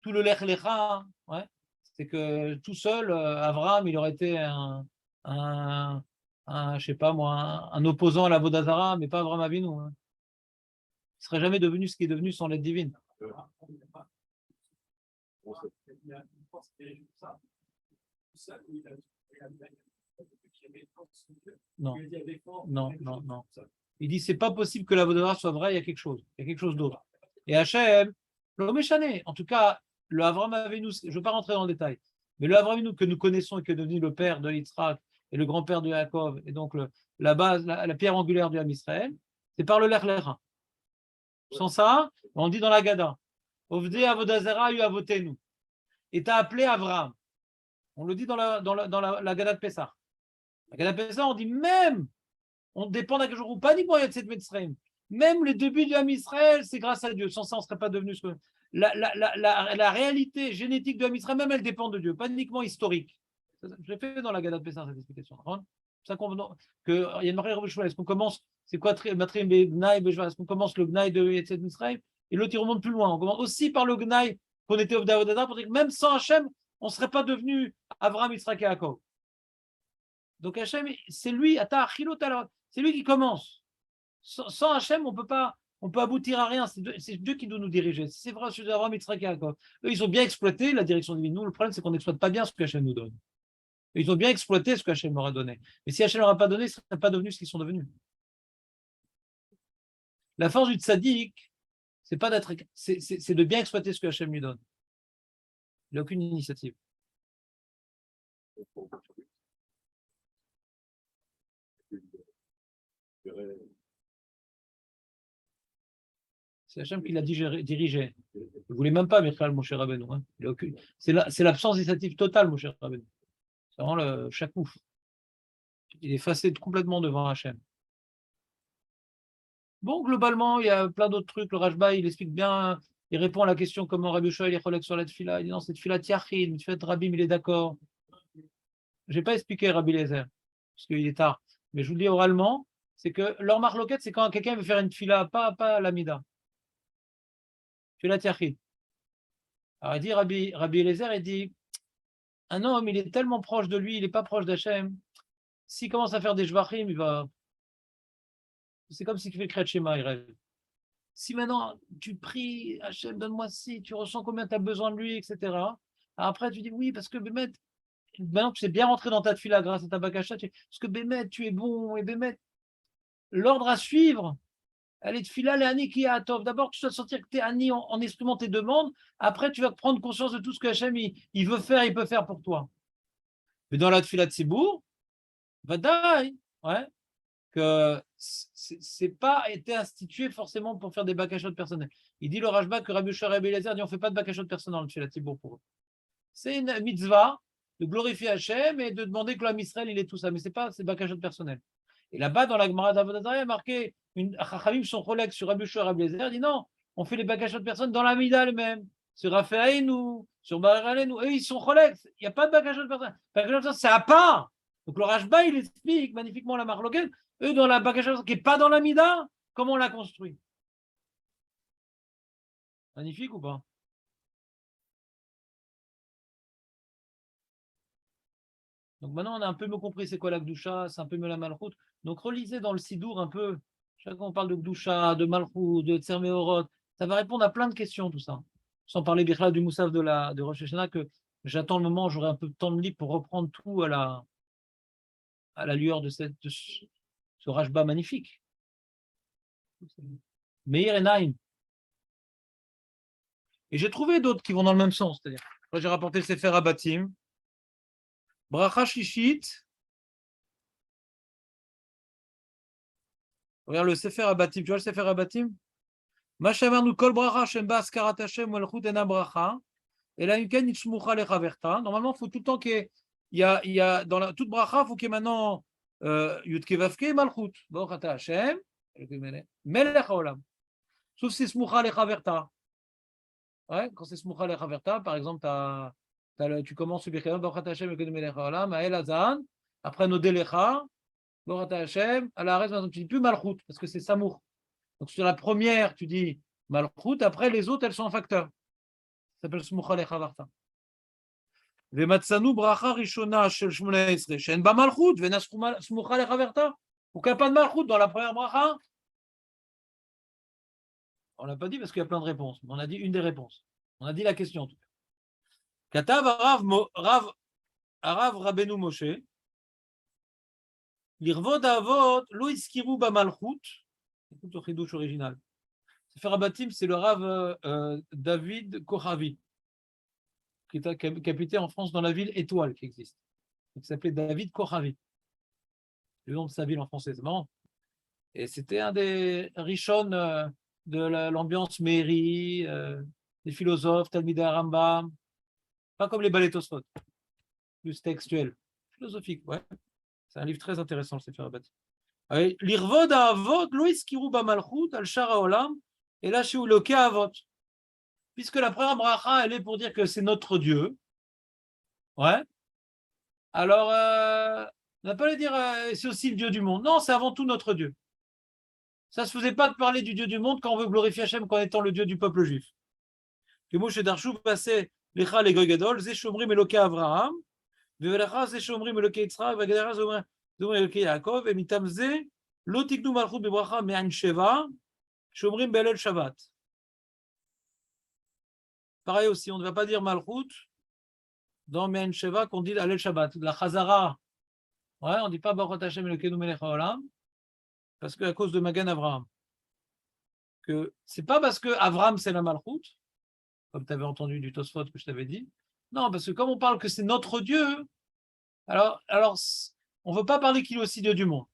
Tout le Lech Lecha, ouais, c'est que tout seul, Abraham, il aurait été je sais pas moi, un opposant à la Vodazara, mais pas Abraham Avinu. Il ne serait jamais devenu ce qui est devenu sans l'aide divine. Non, non, non, non. Il dit c'est pas possible que la Vodazara soit vraie, il y a quelque chose. Il y a quelque chose d'autre. Et Hachem, le Méchané, en tout cas, le Avraham Avinu, je ne veux pas rentrer dans le détail, mais le Avraham Avinu que nous connaissons et qui est devenu le père de Yitzhak et le grand-père de Yaakov, et donc la base, la pierre angulaire du Ham Israël, c'est par le Lech Lecha. Sans ça, on dit dans la Gada, Ovdei Avodazara yu avotenu. Et tu as appelé Avraham. On le dit dans la Gada de Pessah. La Gada de Pessah, on dit même, on dépend d'un jour ou pas uniquement Yatset Mitzrayim. Même les débuts du Ham Israël, c'est grâce à Dieu. Sans ça, on ne serait pas devenu ce que. La réalité génétique de Ham Israël, même elle dépend de Dieu, pas uniquement historique. Je l'ai fait dans la Gada de Pessah, cette explication. C'est ça il y a une marée. Est-ce qu'on commence, c'est quoi Matrim Gnaï, est-ce qu'on commence le Gnaï de Yatset Mitzrayim et l'autre il remonte plus loin. On commence aussi par le Gnaï qu'on était au Davodada pour dire que même sans Hachem, on ne serait pas devenu Avraham, Yitzhak et Yaakov. Donc Hachem, c'est lui, c'est lui qui commence. Sans Hachem, on peut aboutir à rien. C'est Dieu qui doit nous diriger. C'est vrai, c'est Abraham, Yitzhak et Yaakov. Eux, ils ont bien exploité la direction divine. Nous, le problème, c'est qu'on n'exploite pas bien ce que Hachem nous donne. Ils ont bien exploité ce que Hachem leur a donné. Mais si Hachem leur a pas donné, ils ne seraient pas devenus ce qu'ils sont devenus. La force du tzaddik, c'est pas d'être, c'est de bien exploiter ce que Hachem lui donne. Il n'a aucune initiative. C'est Hachem qui l'a dirigé. Il ne voulait même pas Michal Moshe Rabbeinu. Hein. C'est l'absence d'initiative totale, Moshe Rabbeinu. C'est vraiment le chakouf. Il est effacé complètement devant Hachem. Bon, globalement, il y a plein d'autres trucs. Le Rashba, il explique bien, il répond à la question comment Rabbi Yoshua il est relègue sur la tefila. Il dit non, cette tefila tiachid, mais tu fais Rabbi, il est d'accord. Je n'ai pas expliqué Rabbi Lezer, parce qu'il est tard. Mais je vous le dis oralement, c'est que leur marloquette, c'est quand quelqu'un veut faire une tefila, pas l'amida. Tefila tiachid. Alors il dit Rabbi Eliezer, il dit un homme, il est tellement proche de lui, il n'est pas proche d'Hachem. S'il commence à faire des jvachim, il va. C'est comme si tu fais le Kriyat Shema, il rêve. Si maintenant tu pries, Hachem, donne-moi ci, tu ressens combien tu as besoin de lui, etc. Après, tu dis oui, parce que Bémet, maintenant tu sais bien rentrer dans ta tefila grâce à ta bakasha, parce que Bémet, tu es bon, et Bémet, l'ordre à suivre, allez, tefila, les ani qui a top. D'abord, tu dois sentir que tu es ani en exprimant tes demandes. Après, tu vas prendre conscience de tout ce que Hachem il veut faire, il peut faire pour toi. Mais dans la tefila de Sibour, Vadaï, ouais, que c'est pas été institué forcément pour faire des bakashot personnels. Il dit le Rashba que Rabbi Yoshua et Rabbi Eliezer dit on fait pas de bakashot personnel dans le tefila de Sibour pour eux. C'est une mitzvah de glorifier Hachem et de demander que l'homme Israël il est tout ça, mais c'est pas c'est bakashot personnel. Et là-bas dans la Gemara d'Avodat Zarah, il y a marqué une Chachamim son collègue sur Rabbi Yoshua et Rabbi Eliezer dit non, on fait les bakashot personnels dans la Mida elle-même. Sur Raphaël, sur Baréalenu, eux ils sont collègues, il n'y a pas de bakashot personnel. Bakashot c'est à part. Donc le Rashba, il explique magnifiquement la marloquette. Eux, dans la bagage qui n'est pas dans la Mida, comment on l'a construit? Magnifique ou pas? Donc maintenant, on a un peu mieux compris c'est quoi la Gdusha, c'est un peu mieux la Malchut. Donc relisez dans le Sidour un peu, chaque fois on parle de Gdusha, de Malchut, de Tsermeorot, ça va répondre à plein de questions tout ça. Sans parler Bichla du Moussaf de Rosh Hashanah, que j'attends le moment où j'aurai un peu de temps de libre pour reprendre tout à la lueur de ce Rashba magnifique. Meir et Naïm. Et j'ai trouvé d'autres qui vont dans le même sens. C'est-à-dire, moi j'ai rapporté le Sefer Abatim, Bracha Shishit. Regarde le Sefer Abatim. Tu vois le Sefer Abatim? Mashamarnu kol bracha shem ba askarat Hashem malchut ena bracha. Et là, yuken itzmucha lecha verta. Normalement, il faut tout le temps qu'il y a dans toute bracha, il faut qu'il y ait maintenant yudke vavke malchut. Baruch ata Hashem melech haolam. Sauf si c'est smucha lecha verta. Ouais, quand c'est smucha lecha verta, par exemple, tu commences sur Birkat Baruch ata Hashem melech haolam, Ael Azan, après Nodelecha. Baruch ata Hashem, à la reste, tu dis plus Malchut, parce que c'est Samour. Donc sur la première, tu dis Malchut, après les autres, elles sont en facteur. Ça s'appelle Smucha Lecha Varta. Vematsanu bracha rishona shel Shmona Esrei, she'en ba Malchut, vena Smucha Lecha Varta. Pourquoi pas de Malchut dans la première bracha? On l'a pas dit parce qu'il y a plein de réponses. On a dit une des réponses. On a dit la question en tout cas. Katav Arav Rabbeinu Moshe. L'irvod avot lo iskiru ba Malchut. Écoute le chidouche original. Sefer Abatim, c'est le Rav David Kochavi, qui habité en France dans la ville Étoile qui existe. Il s'appelait David Kochavi. Le nom de sa ville en français, c'est marrant. Et c'était un des richons de l'ambiance mairie, des philosophes, Talmidei Rambam, pas comme les ballets Tosfot, plus textuel, philosophique, ouais. C'est un livre très intéressant, le Sefer Abatim. L'irvod avot lo iskiru ba malchut al shar haolam et là chez Uloke avot. Puisque la première bracha, elle est pour dire que c'est notre Dieu. Ouais. Alors, on n'a pas le dire c'est aussi le Dieu du monde. Non, c'est avant tout notre Dieu. Ça ne se faisait pas de parler du Dieu du monde quand on veut glorifier Hachem comme étant le Dieu du peuple juif. Que Moshe Darshou passait Lecha le Goygadol, Zé Shomrim Eloke Avraham, Vevelecha Zé Shomrim Eloke Yitzhak, Vegedera Zomrim Eloke Yaakov, et Mitam Zé, Lo Tiknu Malchut Bebracha Me'an Sheva, Shomrim Belel Shabbat. Pareil aussi, on ne va pas dire Malchut dans Me'an Sheva qu'on dit Alel Shabbat. La Chazara, ouais, on ne dit pas Baruch Hashem Elokeinu Melech Haolam, parce qu'à cause de Magan Avraham. Que c'est pas parce que Avraham c'est la Malchut, comme tu avais entendu du Tosfot que je t'avais dit. Non, parce que comme on parle que c'est notre Dieu, alors on ne veut pas parler qu'il est aussi Dieu du monde.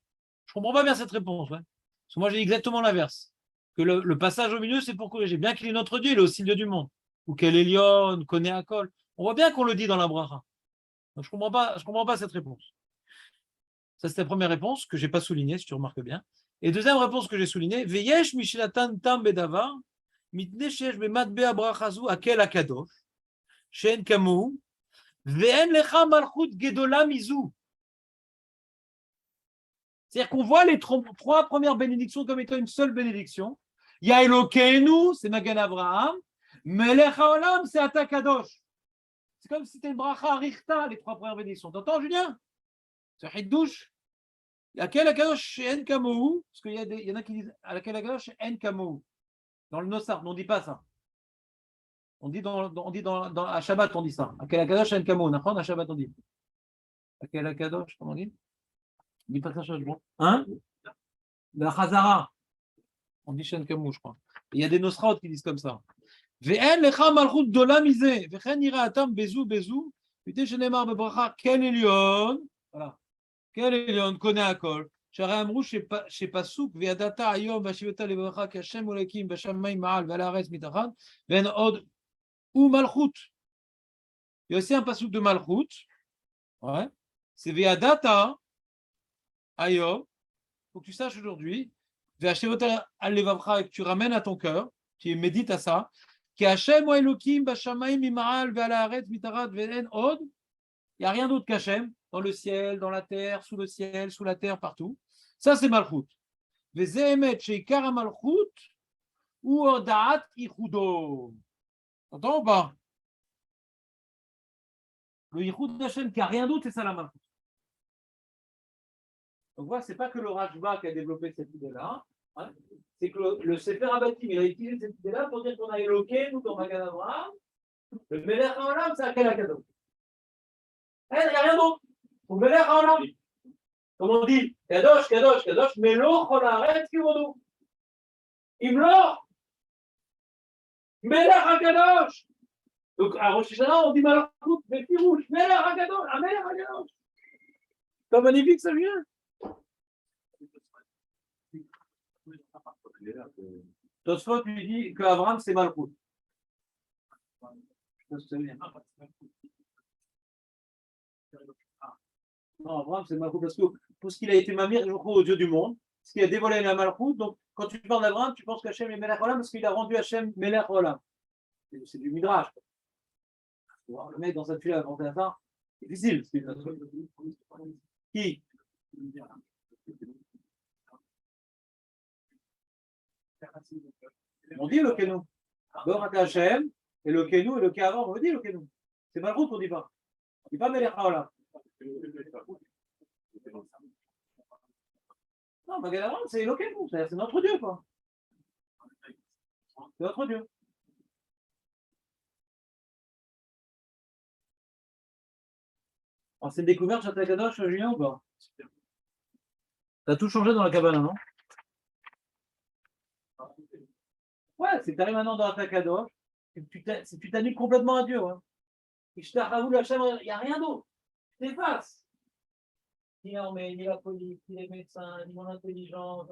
Je ne comprends pas bien cette réponse. Ouais. Parce que moi, j'ai dit exactement l'inverse. Que le passage au milieu, c'est pour corriger. Bien qu'il est notre Dieu, il est aussi Dieu du monde. Ou qu'elle est Lyon, connaît Akol. On voit bien qu'on le dit dans la bracha. Donc, je comprends pas cette réponse. Ça, c'est la première réponse que je n'ai pas soulignée, si tu remarques bien. Et deuxième réponse que j'ai soulignée, Veyesh Mishlatan Tam Bedavar, Mitne Shesh Bematbe Abrachazu Akel Akadosh, Shen Kamou, Ve'en Lecha Malchut Gedola Mizu. C'est-à-dire qu'on voit les trois premières bénédictions comme étant une seule bénédiction. Il y a Elokeinu, c'est Magan Abraham, Melech Haolam, c'est Ata Kadosh. C'est comme si c'était une bracha richta, les trois premières bénédictions. T'entends, Julien? C'est Hiddouche. Akel Akadosh en Kamou, parce qu'il y en a qui disent Akel Akadosh en Kamou. Dans le Nosar, on ne dit pas ça. On dit à Shabbat, on dit ça. Akel Akadosh en Kamou. À Shabbat, on dit. Akel Akadosh, comment on dit? On dit pas ça, bon. Hein? La Chazara. On dit Shen Kamou, je crois. Il y a des Nosraot qui disent comme ça. Ve'en lecha malchut dola mizeh, ve'chen ira atam bezou bezou, putain shenemar bebracha ken elion, voilà, ken elion connaît akol, שהרי אמרו שפסוק וידעת היום והשיבת לברך כי השם אלוקים בשמיים מעל ועל הארץ מתחת ואין עוד ומלכות. Il y a aussi un pasuk de malchut, ouais, c'est וידעת היום, faut que tu saches aujourd'hui, והשיבת על לבבך, que tu ramènes à ton cœur, tu médites à ça, כי השם הוא אלוקים בשמיים ממעל ועל הארץ מתחת ואין עוד, il n'y a rien d'autre qu'Hachem, dans le ciel, dans la terre, sous le ciel, sous la terre, partout. Ça, c'est Malchut. וזה אמת שעיקר המלכות הוא הודעת ייחודו. T'entends ou pas? Le ייחוד d'Hachem, qui n'a rien d'autre, c'est ça la Malchut. Donc voilà, c'est pas que le Rashba qui a développé cette idée-là, hein, c'est que le Sefer Abatim, il a utilisé cette idée-là pour dire qu'on a éloqué, nous, dans Magan Avraham, le Melech Haolam, c'est Akel Akadosh. Il n'y a rien d'autre. Au Melech Haolam. Comme on dit, Kadosh, Kadosh, Kadosh, Melo Chol Haaretz Kivodu. Imlo Melech HaKadosh. Donc à Rosh Hashanah, on dit Malachut, Befirouch, Melech HaKadosh, Melech HaKadosh. C'est magnifique, ça vient. Tosfot lui dit qu'Abraham, c'est Malachut. Non, Abraham, c'est Malchut parce qu'il a été mamir, je crois, au Dieu du monde, parce qu'il a dévoilé la Malchut. Donc, quand tu parles d'Abraham, tu penses qu'Hachem est Melech Olam parce qu'il a rendu Hachem Melech Olam. C'est du Midrash. Le mec dans sa tuile à inventer ça, c'est difficile. Qui? On dit le Kenou. Barak Hachem, et le Kenou, et le Kéavor, on le dit le Kenou. C'est Malchut qu'on ne dit pas. On ne dit pas Melech Olam. Non, Magan c'est Eloquim, c'est notre Dieu, quoi. C'est notre Dieu. Alors, c'est une découverte chez Kadosh, Julien, ou pas? T'as tout changé dans la cabane, non? Ouais, c'est que t'arrives maintenant dans la Kadosh, tu t'annules complètement à Dieu. Hein. Et je t'avoue, il n'y a rien d'autre. Tu t'effaces. Ni l'armée, ni la police, ni les médecins, ni mon intelligence.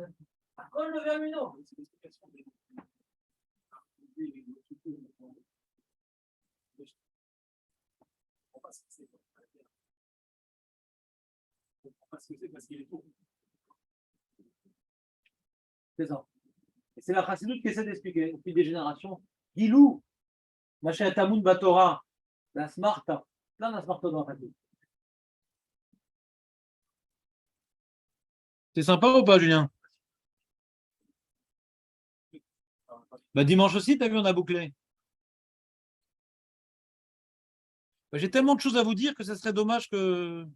À quoi le vermino? C'est ça. Et c'est la chassidoute qui essaie d'expliquer depuis des générations. Gilou, Machin Tamoun Batora, la Smarta, plein de Smarta dans la chassidoute. C'est sympa ou pas, Julien? Bah, dimanche aussi, t'as vu, on a bouclé. Bah, j'ai tellement de choses à vous dire que ce serait dommage que